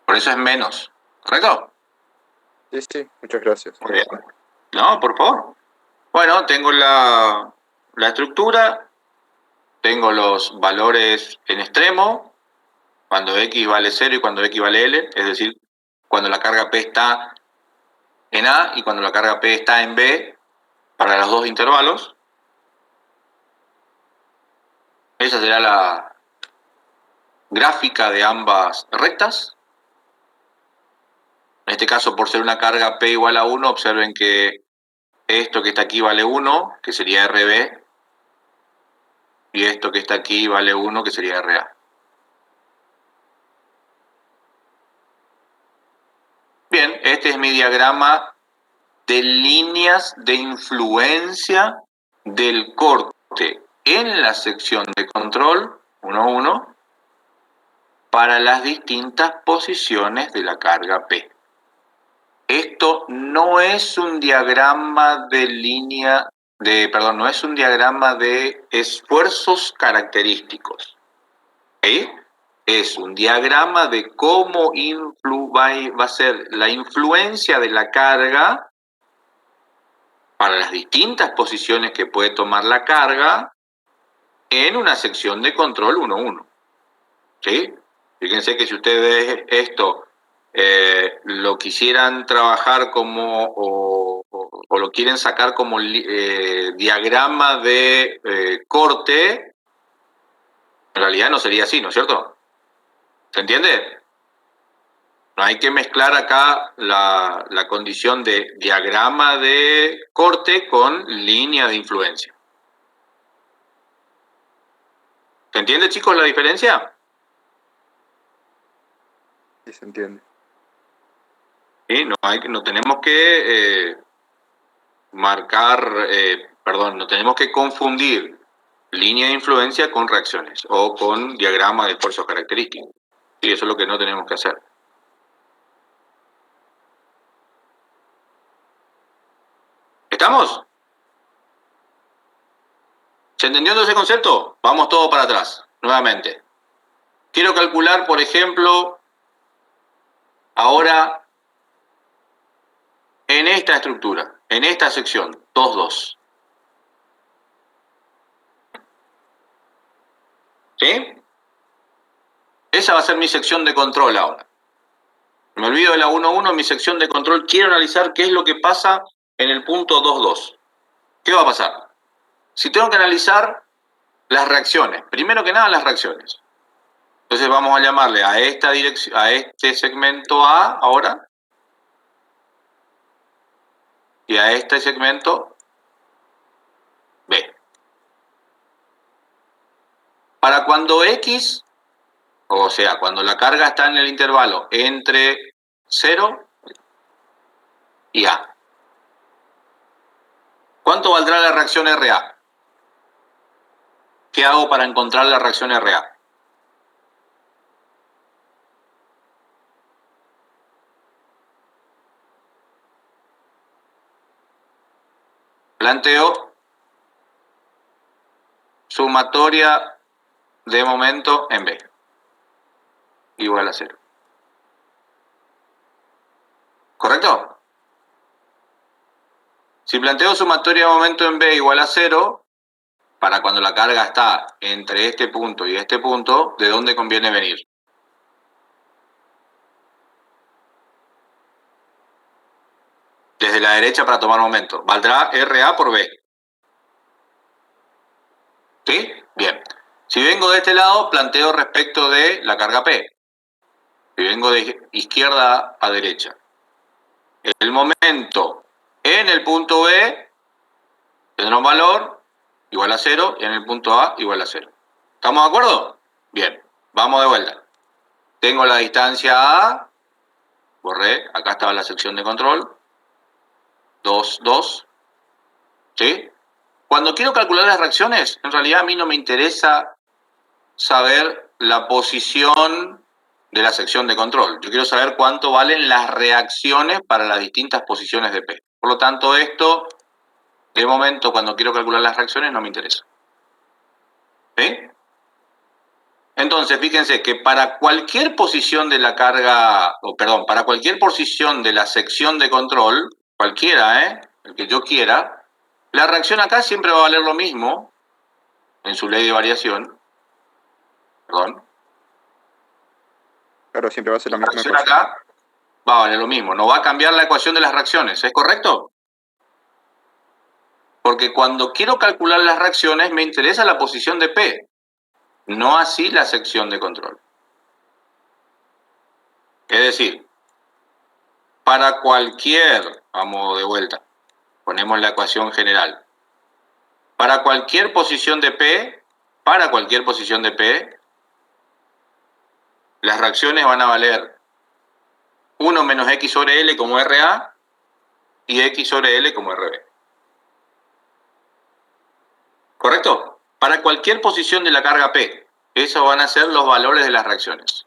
Por eso es menos. ¿Correcto? Sí, muchas gracias. Muy bien. No, por favor. Bueno, tengo la estructura, tengo los valores en extremo, cuando X vale 0 y cuando X vale L, es decir, cuando la carga P está en A y cuando la carga P está en B, para los dos intervalos. Esa será la gráfica de ambas rectas. En este caso, por ser una carga P igual a 1, observen que esto que está aquí vale 1, que sería RB, y esto que está aquí vale 1, que sería RA. Bien, este es mi diagrama de líneas de influencia del corte en la sección de control 1,1 para las distintas posiciones de la carga P. Esto no es un diagrama de no es un diagrama de esfuerzos característicos. ¿Sí? Es un diagrama de cómo va a ser la influencia de la carga para las distintas posiciones que puede tomar la carga en una sección de control 1,1. ¿Sí? Fíjense que si ustedes esto lo quisieran trabajar como o lo quieren sacar como diagrama de corte, en realidad no sería así, ¿no es cierto? ¿Se entiende? No hay que mezclar acá la condición de diagrama de corte con línea de influencia. ¿Se entiende, chicos, la diferencia? Sí, se entiende. Sí, no tenemos que no tenemos que confundir línea de influencia con reacciones o con diagrama de esfuerzos característicos. Sí, eso es lo que no tenemos que hacer. ¿Estamos? ¿Se entendió todo ese concepto? Vamos todo para atrás, nuevamente. Quiero calcular, por ejemplo, ahora en esta estructura, en esta sección, 2,2. ¿Sí? Esa va a ser mi sección de control ahora. Me olvido de la 1,1, mi sección de control. Quiero analizar qué es lo que pasa en el punto 2,2. ¿Qué va a pasar? Si tengo que analizar las reacciones, primero que nada las reacciones. Entonces vamos a llamarle a esta dirección, a este segmento A ahora, y a este segmento B. Para cuando X, o sea, cuando la carga está en el intervalo entre 0 y A. ¿Cuánto valdrá la reacción RA? ¿Qué hago para encontrar la reacción RA? Planteo sumatoria de momento en B igual a 0. ¿Correcto? Si planteo sumatoria de momento en B igual a 0, para cuando la carga está entre este punto y este punto, ¿de dónde conviene venir? Desde la derecha para tomar momento. Valdrá RA por B. ¿Sí? Bien. Si vengo de este lado, planteo respecto de la carga P. Si vengo de izquierda a derecha. El momento en el punto B tendrá un valor igual a 0 y en el punto A igual a 0. ¿Estamos de acuerdo? Bien. Vamos de vuelta. Tengo la distancia A. Borré. Acá estaba la sección de control. 2, 2. ¿Sí? Cuando quiero calcular las reacciones, en realidad a mí no me interesa saber la posición de la sección de control. Yo quiero saber cuánto valen las reacciones para las distintas posiciones de P. Por lo tanto, esto, de momento, cuando quiero calcular las reacciones, no me interesa. ¿Sí? Entonces, fíjense que para cualquier posición de la carga, para cualquier posición de la sección de control, cualquiera, el que yo quiera, la reacción acá siempre va a valer lo mismo en su ley de variación. Claro, siempre va a ser la La misma reacción ecuación. acá va a valer lo mismo. No va a cambiar la ecuación de las reacciones, ¿es correcto? Porque cuando quiero calcular las reacciones me interesa la posición de P, no así la sección de control. Es decir, para cualquier, vamos de vuelta, ponemos la ecuación general. Para cualquier posición de P, las reacciones van a valer 1 menos X sobre L como RA y X sobre L como RB. ¿Correcto? Para cualquier posición de la carga P, esos van a ser los valores de las reacciones.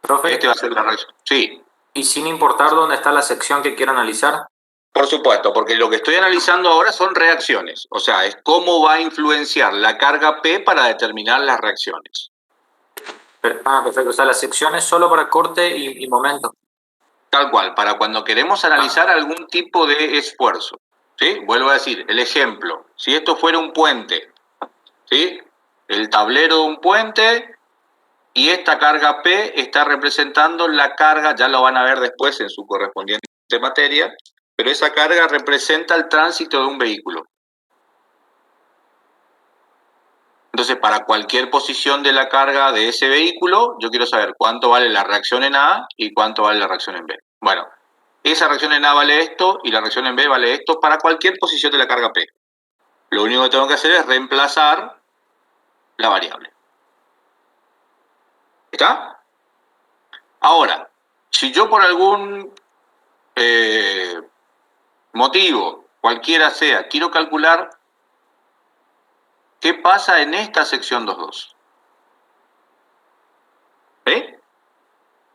Profe, Este va a ser la reacción. Sí, y sin importar dónde está la sección que quiero analizar. por supuesto, porque lo que estoy analizando ahora son reacciones. O sea, es cómo va a influenciar la carga P para determinar las reacciones. Perfecto. O sea, la sección es solo para corte y momento. Tal cual, para cuando queremos analizar algún tipo de esfuerzo. ¿Sí? Vuelvo a decir, el ejemplo. Si esto fuera un puente, ¿sí? El tablero de un puente y esta carga P está representando la carga, ya lo van a ver después en su correspondiente materia, pero esa carga representa el tránsito de un vehículo. Entonces, para cualquier posición de la carga de ese vehículo, yo quiero saber cuánto vale la reacción en A y cuánto vale la reacción en B. Bueno, esa reacción en A vale esto y la reacción en B vale esto para cualquier posición de la carga P. Lo único que tengo que hacer es reemplazar la variable. ¿Está? Ahora, si yo por algún motivo, cualquiera sea, quiero calcular qué pasa en esta sección 2.2. ¿Ve?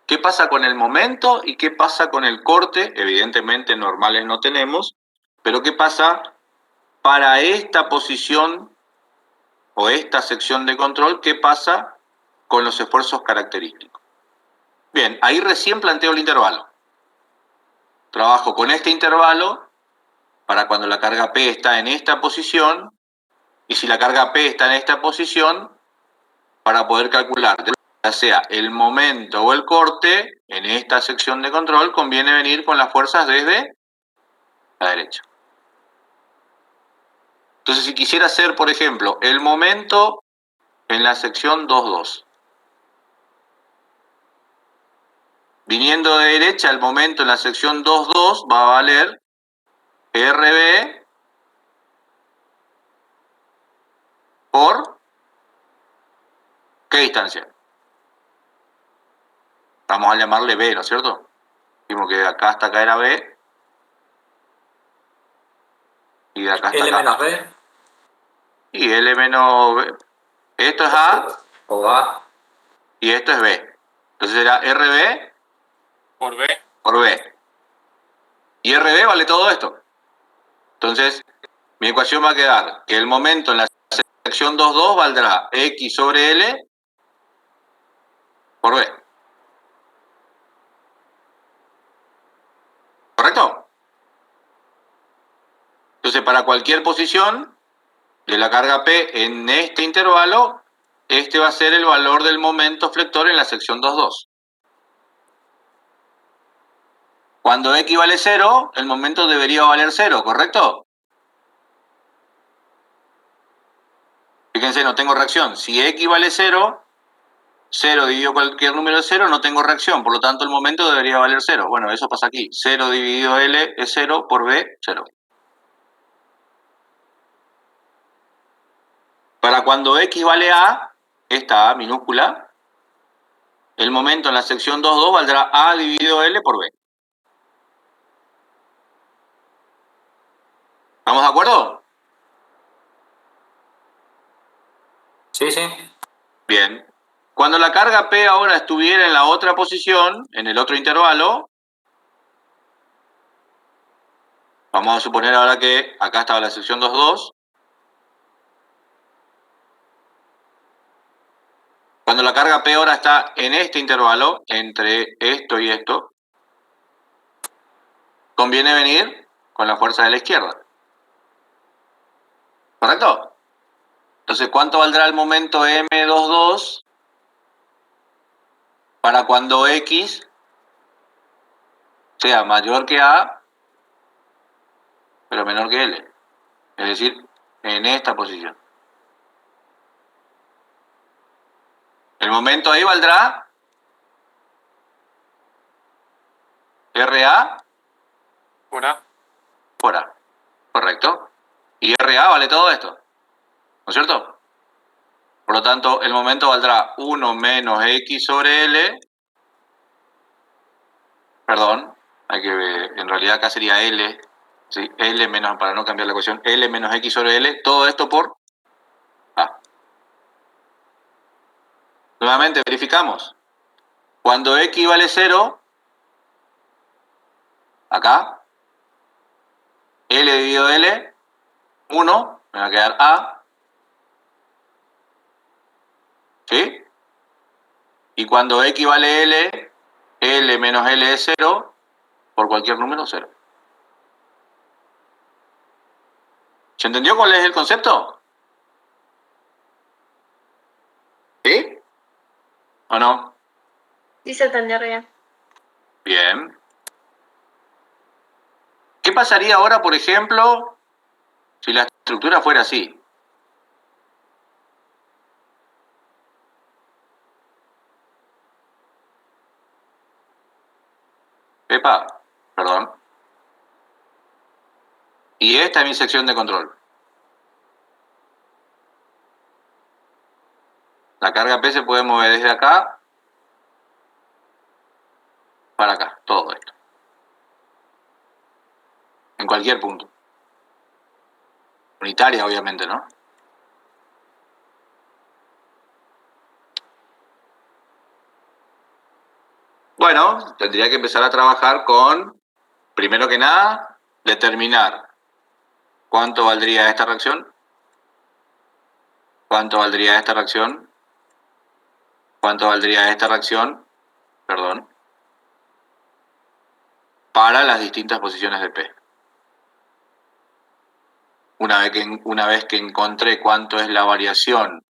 ¿Qué pasa con el momento y qué pasa con el corte? Evidentemente normales no tenemos, pero ¿qué pasa para esta posición o esta sección de control? ¿Qué pasa con los esfuerzos característicos? Bien, ahí recién planteo el intervalo. Trabajo con este intervalo para cuando la carga P está en esta posición, y si la carga P está en esta posición, para poder calcular ya sea el momento o el corte, en esta sección de control conviene venir con las fuerzas desde la derecha. Entonces, si quisiera hacer, por ejemplo, el momento en la sección 2.2, viniendo de derecha, el momento en la sección 2.2 va a valer RB por ¿qué distancia? Vamos a llamarle B, ¿no es cierto? Dijimos que de acá hasta acá era B. Y de acá hasta L acá. menos B Y L menos B. Esto es A o A. y esto es B. Entonces será RB Por B. por B. Y RB vale todo esto. Entonces, mi ecuación va a quedar que el momento en la sección 2.2 valdrá X sobre L por B. ¿Correcto? Entonces, para cualquier posición de la carga P en este intervalo, este va a ser el valor del momento flector en la sección 2.2. Cuando X vale 0, el momento debería valer 0, ¿correcto? Fíjense, no tengo reacción. Si X vale 0, 0 dividido cualquier número de 0, no tengo reacción. Por lo tanto, el momento debería valer 0. Bueno, eso pasa aquí. 0 dividido L es 0 por B, 0. Para cuando X vale A, esta A minúscula, el momento en la sección 2.2 valdrá A dividido L por B. ¿Estamos de acuerdo? Sí, sí. Bien. Cuando la carga P ahora estuviera en la otra posición, en el otro intervalo, vamos a suponer ahora que acá estaba la sección 2.2. Cuando la carga P ahora está en este intervalo, entre esto y esto, conviene venir con la fuerza de la izquierda. ¿Correcto? Entonces, ¿cuánto valdrá el momento M22 para cuando X sea mayor que A, pero menor que L? Es decir, en esta posición. El momento ahí valdrá RA Por A. por A. ¿Correcto? Y RA vale todo esto. ¿No es cierto? Por lo tanto, el momento valdrá 1 menos X sobre L. Perdón, en realidad acá sería L. ¿Sí? L menos, para no cambiar la ecuación, L menos X sobre L. Todo esto por A. Nuevamente verificamos. Cuando X vale 0, acá, L dividido L, 1, me va a quedar A. ¿Sí? Y cuando X vale L, L menos L es 0, por cualquier número, 0. ¿Se entendió cuál es el concepto? ¿Sí? ¿O no? Sí, se entendió bien. Bien. ¿Qué pasaría ahora, por ejemplo, si la estructura fuera así? Epa, perdón. Y esta es mi sección de control. La carga P se puede mover desde acá para acá, todo esto. En cualquier punto. Unitaria, obviamente, ¿no? Bueno, tendría que empezar a trabajar con, primero que nada, determinar cuánto valdría esta reacción, cuánto valdría esta reacción, cuánto valdría esta reacción, perdón, para las distintas posiciones de P. Una vez que encontré cuánto es la variación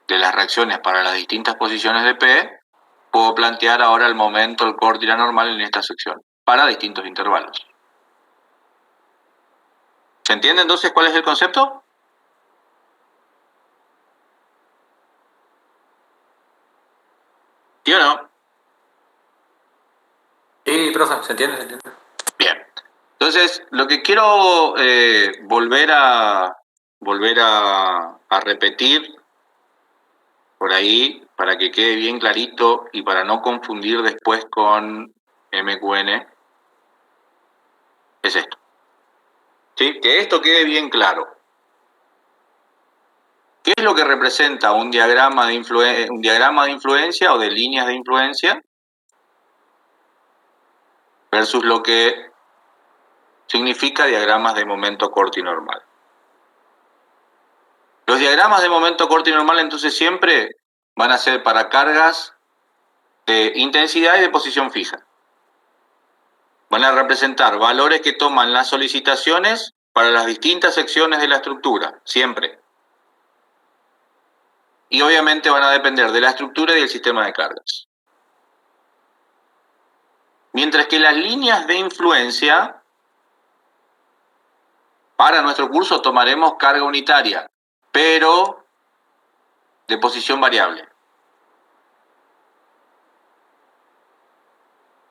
de las reacciones para las distintas posiciones de P, puedo plantear ahora el momento, el corte y la normal en esta sección, para distintos intervalos. ¿Se entiende entonces cuál es el concepto? ¿Sí o no? Sí, profe, se entiende, se entiende. Bien. Entonces, lo que quiero volver a repetir por ahí, para que quede bien clarito y para no confundir después con MQN, es esto. ¿Sí? Que esto quede bien claro. ¿Qué es lo que representa un diagrama de influencia o de líneas de influencia versus lo que significa diagramas de momento corto y normal? Los diagramas de momento corto y normal entonces siempre van a ser para cargas de intensidad y de posición fija. Van a representar valores que toman las solicitaciones para las distintas secciones de la estructura, siempre. Y obviamente van a depender de la estructura y del sistema de cargas. Mientras que las líneas de influencia, para nuestro curso tomaremos carga unitaria, pero de posición variable.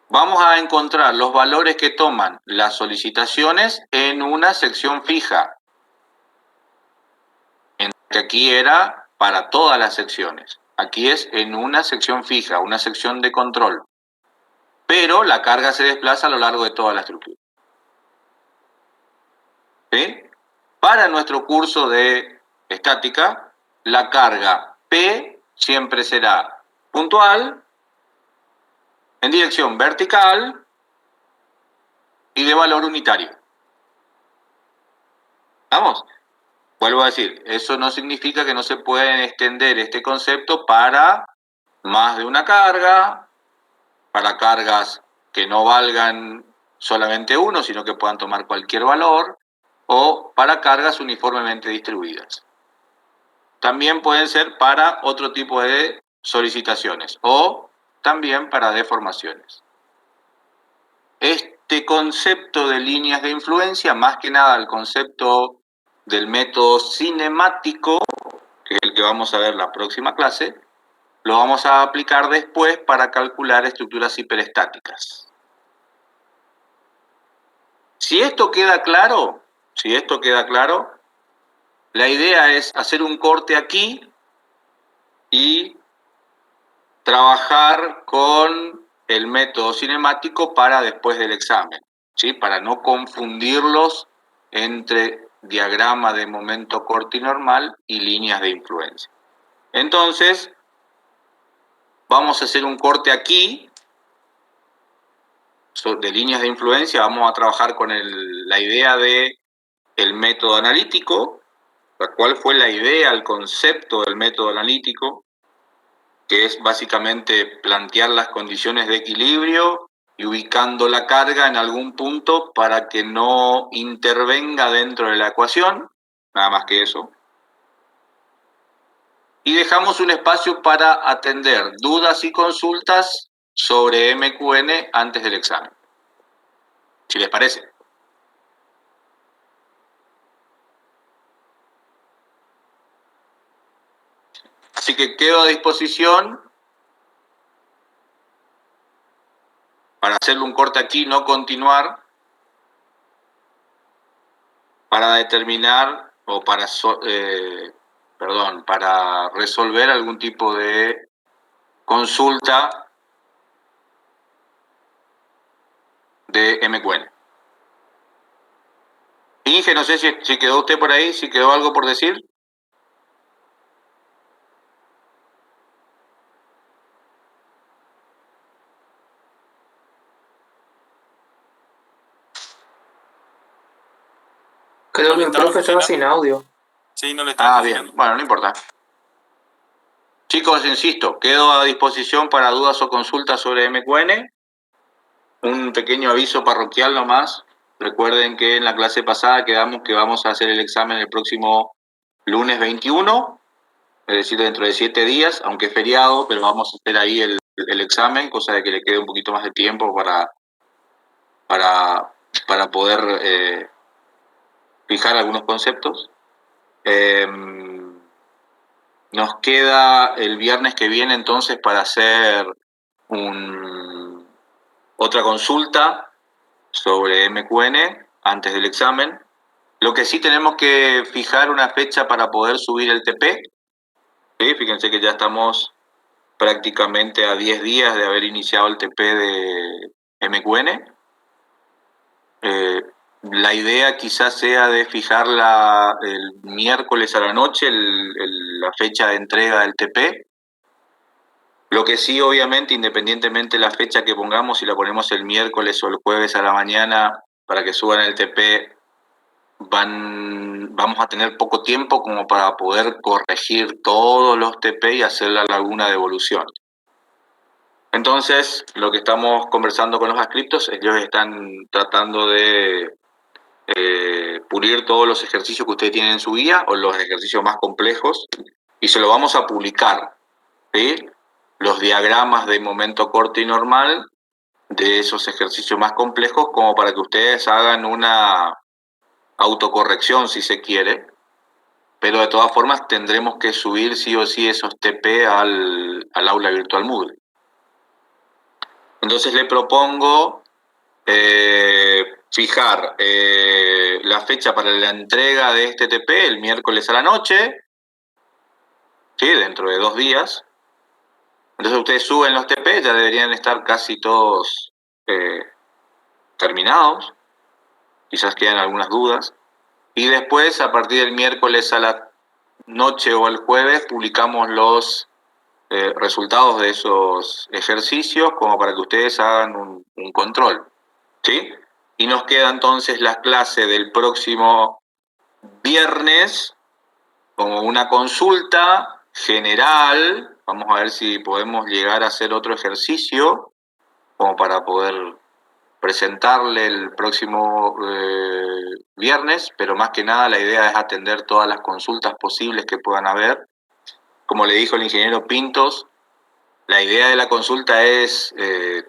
Vamos a encontrar los valores que toman las solicitaciones en una sección fija. Que aquí era para todas las secciones. Aquí es en una sección fija, una sección de control. Pero la carga se desplaza a lo largo de toda la estructura. ¿Sí? Para nuestro curso de estática, la carga P siempre será puntual, en dirección vertical y de valor unitario. ¿Vamos? Vuelvo a decir, eso no significa que no se pueda extender este concepto para más de una carga, para cargas que no valgan solamente uno, sino que puedan tomar cualquier valor, o para cargas uniformemente distribuidas. También pueden ser para otro tipo de solicitaciones, o también para deformaciones. Este concepto de líneas de influencia, más que nada el concepto del método cinemático, que es el que vamos a ver la próxima clase, lo vamos a aplicar después para calcular estructuras hiperestáticas. Si esto queda claro, la idea es hacer un corte aquí y trabajar con el método cinemático para después del examen, ¿sí? Para no confundirlos entre diagrama de momento corto y normal y líneas de influencia. Entonces, vamos a hacer un corte aquí de líneas de influencia. Vamos a trabajar con la idea de el método analítico, cuál fue la idea, el concepto del método analítico, que es básicamente plantear las condiciones de equilibrio y ubicando la carga en algún punto para que no intervenga dentro de la ecuación, nada más que eso. Y dejamos un espacio para atender dudas y consultas sobre MQN antes del examen, si les parece. Así que quedo a disposición para hacerle un corte aquí, no continuar, para determinar o para, para resolver algún tipo de consulta de MQN. Inge, no sé si quedó usted por ahí, si quedó algo por decir. Creo que el Estaba profe estaba sin funcionando. audio. Sí, no le estaba Ah, bien. funcionando. Bueno, no importa. Chicos, insisto, quedo a disposición para dudas o consultas sobre MQN. Un pequeño aviso parroquial nomás. Recuerden que en la clase pasada quedamos que vamos a hacer el examen el próximo lunes 21, es decir, dentro de 7 días, aunque es feriado, pero vamos a hacer ahí el examen, cosa de que le quede un poquito más de tiempo para poder fijar algunos conceptos. Nos queda el viernes que viene entonces para hacer otra consulta sobre MQN antes del examen. Lo que sí tenemos que fijar una fecha para poder subir el TP. ¿Sí? Fíjense que ya estamos prácticamente a 10 días de haber iniciado el TP de MQN. La idea quizás sea de fijar el miércoles a la noche la fecha de entrega del TP. Lo que sí, obviamente, independientemente de la fecha que pongamos, si la ponemos el miércoles o el jueves a la mañana para que suban el TP, vamos a tener poco tiempo como para poder corregir todos los TP y hacer la laguna de evolución. Entonces, lo que estamos conversando con los adscriptos, ellos están tratando de pulir todos los ejercicios que ustedes tienen en su guía o los ejercicios más complejos y se lo vamos a publicar, ¿sí? Los diagramas de momento corto y normal de esos ejercicios más complejos como para que ustedes hagan una autocorrección si se quiere, pero de todas formas tendremos que subir sí o sí esos TP al aula virtual Moodle. Entonces le propongo fijar la fecha para la entrega de este TP el miércoles a la noche, ¿sí? Dentro de 2 días. Entonces ustedes suben los TP, ya deberían estar casi todos terminados, quizás quedan algunas dudas. Y después, a partir del miércoles a la noche o el jueves, publicamos los resultados de esos ejercicios como para que ustedes hagan un control, ¿sí? Y nos queda entonces la clase del próximo viernes como una consulta general. Vamos a ver si podemos llegar a hacer otro ejercicio como para poder presentarle el próximo viernes, pero más que nada la idea es atender todas las consultas posibles que puedan haber. Como le dijo el ingeniero Pintos, la idea de la consulta es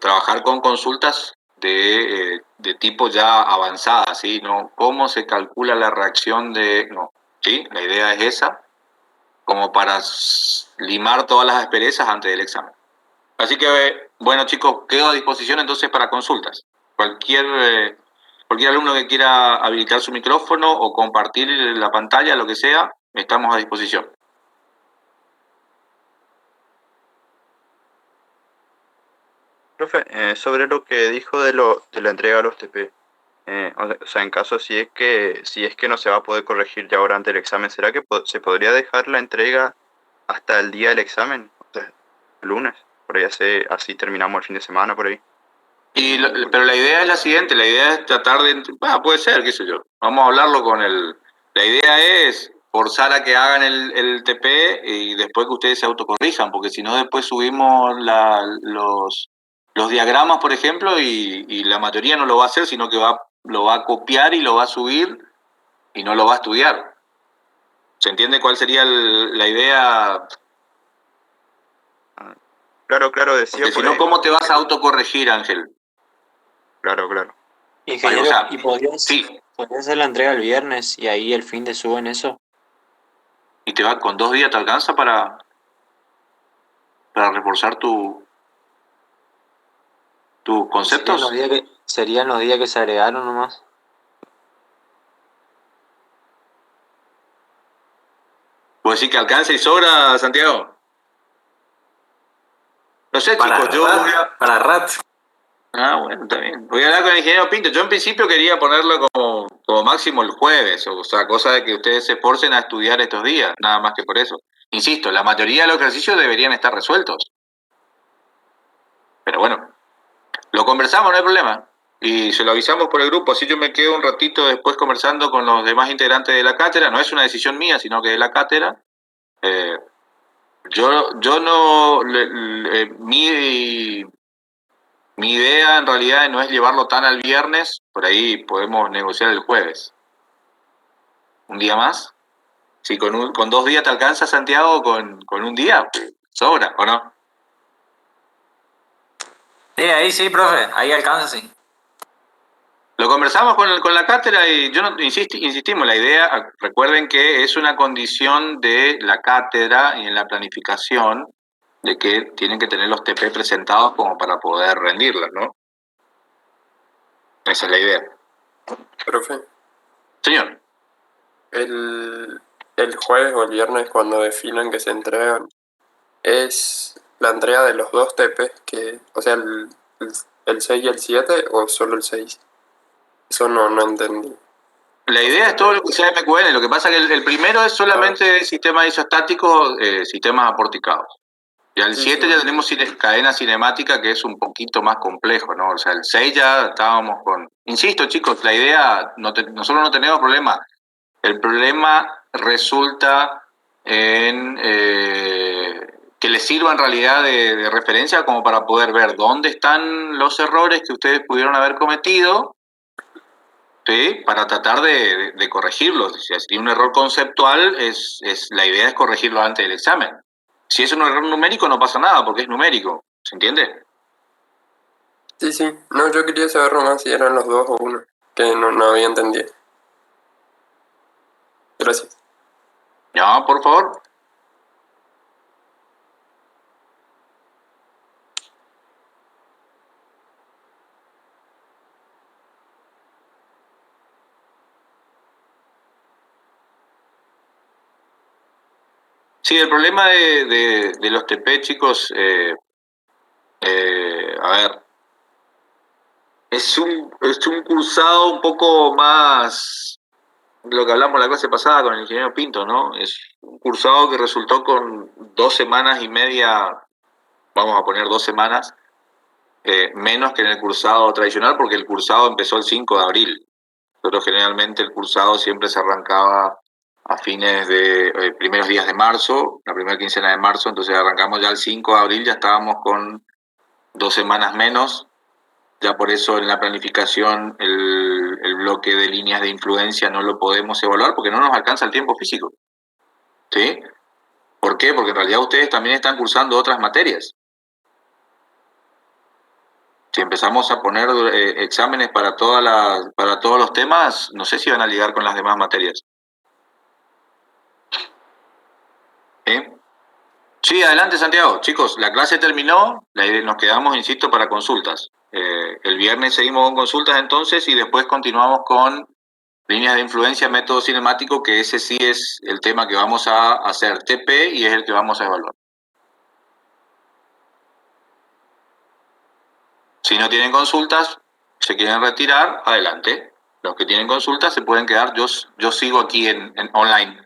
trabajar con consultas de tipo ya avanzada, ¿sí? ¿No? ¿Cómo se calcula la reacción de...? No, ¿sí? La idea es esa, como para limar todas las asperezas antes del examen. Así que, bueno, chicos, quedo a disposición entonces para consultas. Cualquier alumno que quiera habilitar su micrófono o compartir la pantalla, lo que sea, estamos a disposición. Profe, sobre lo que dijo de la entrega de los TP, o sea, en caso si es que no se va a poder corregir ya ahora ante el examen, ¿será que se podría dejar la entrega hasta el día del examen? O sea, el lunes, por ahí así terminamos el fin de semana, por ahí. Pero la idea es la siguiente, la idea es tratar de... puede ser, qué sé yo. Vamos a hablarlo con el... La idea es forzar a que hagan el TP y después que ustedes se autocorrijan, porque si no después subimos los diagramas, por ejemplo, y la mayoría no lo va a hacer, sino que lo va a copiar y lo va a subir y no lo va a estudiar. ¿Se entiende cuál sería la idea? Claro, decía Porque si por no, ahí. ¿cómo te vas a autocorregir, Ángel? Claro. Ingeniero, O sea, ¿y sí, podrías hacer la entrega el viernes y ahí el fin de suben eso? y te va con 2 días te alcanza para reforzar tu... tus conceptos. Serían los días que se agregaron nomás. ¿Puedo decir que alcanza y sobra, Santiago? No sé, chicos, yo voy a... Para rat. Ah, bueno, está bien. Voy a hablar con el ingeniero Pinto. Yo en principio quería ponerlo como máximo el jueves, o sea, cosa de que ustedes se esforcen a estudiar estos días, nada más que por eso. Insisto, la mayoría de los ejercicios deberían estar resueltos. Pero bueno, lo conversamos, no hay problema. Y se lo avisamos por el grupo, así yo me quedo un ratito después conversando con los demás integrantes de la cátedra. No es una decisión mía, sino que de la cátedra. Yo no... mi idea en realidad no es llevarlo tan al viernes, por ahí podemos negociar el jueves. ¿Un día más? Si con 2 días te alcanza, Santiago, con un día, sobra, ¿o no? Sí, ahí sí, profe, ahí alcanza, sí. Lo conversamos con la cátedra y yo no, insistimos, la idea, recuerden que es una condición de la cátedra y en la planificación de que tienen que tener los TP presentados como para poder rendirlas, ¿no? Esa es la idea. Profe, Señor. el jueves o el viernes cuando definan que se entregan, ¿es la entrega de los dos TPs o sea, el 6 y el 7 o solo el 6? Eso no entendí. La idea es todo lo que sea MQN, lo que pasa es que el primero es solamente sistemas isostáticos, sistemas aporticados. Y al 7 ya tenemos cadena cinemática que es un poquito más complejo, ¿no? O sea, el 6 ya estábamos con... Insisto, chicos, la idea, nosotros no tenemos problema. El problema resulta en que les sirva en realidad de referencia como para poder ver dónde están los errores que ustedes pudieron haber cometido, ¿sí? Para tratar de corregirlos. Si hay un error conceptual, la idea es corregirlo antes del examen. Si es un error numérico no pasa nada porque es numérico, ¿se entiende? Sí. No, yo quería saber nomás si eran los dos o uno, que no había entendido. Gracias. No, por favor. Sí, el problema de los TP, chicos, a ver, es un cursado un poco más, lo que hablamos la clase pasada con el ingeniero Pinto, ¿no? Es un cursado que resultó con 2 semanas y media, vamos a poner 2 semanas, menos que en el cursado tradicional, porque el cursado empezó el 5 de abril. Pero generalmente el cursado siempre se arrancaba a fines de primeros días de marzo, la primera quincena de marzo, entonces arrancamos ya el 5 de abril, ya estábamos con 2 semanas menos. Ya por eso en la planificación el bloque de líneas de influencia no lo podemos evaluar porque no nos alcanza el tiempo físico. ¿Sí? ¿Por qué? Porque en realidad ustedes también están cursando otras materias. Si empezamos a poner exámenes para todos los temas, no sé si van a ligar con las demás materias. ¿Sí? Sí, adelante Santiago. Chicos, la clase terminó, nos quedamos, insisto, para consultas. El viernes seguimos con consultas entonces y después continuamos con líneas de influencia, método cinemático, que ese sí es el tema que vamos a hacer TP y es el que vamos a evaluar. Si no tienen consultas, se quieren retirar, adelante. Los que tienen consultas se pueden quedar, yo sigo aquí en online.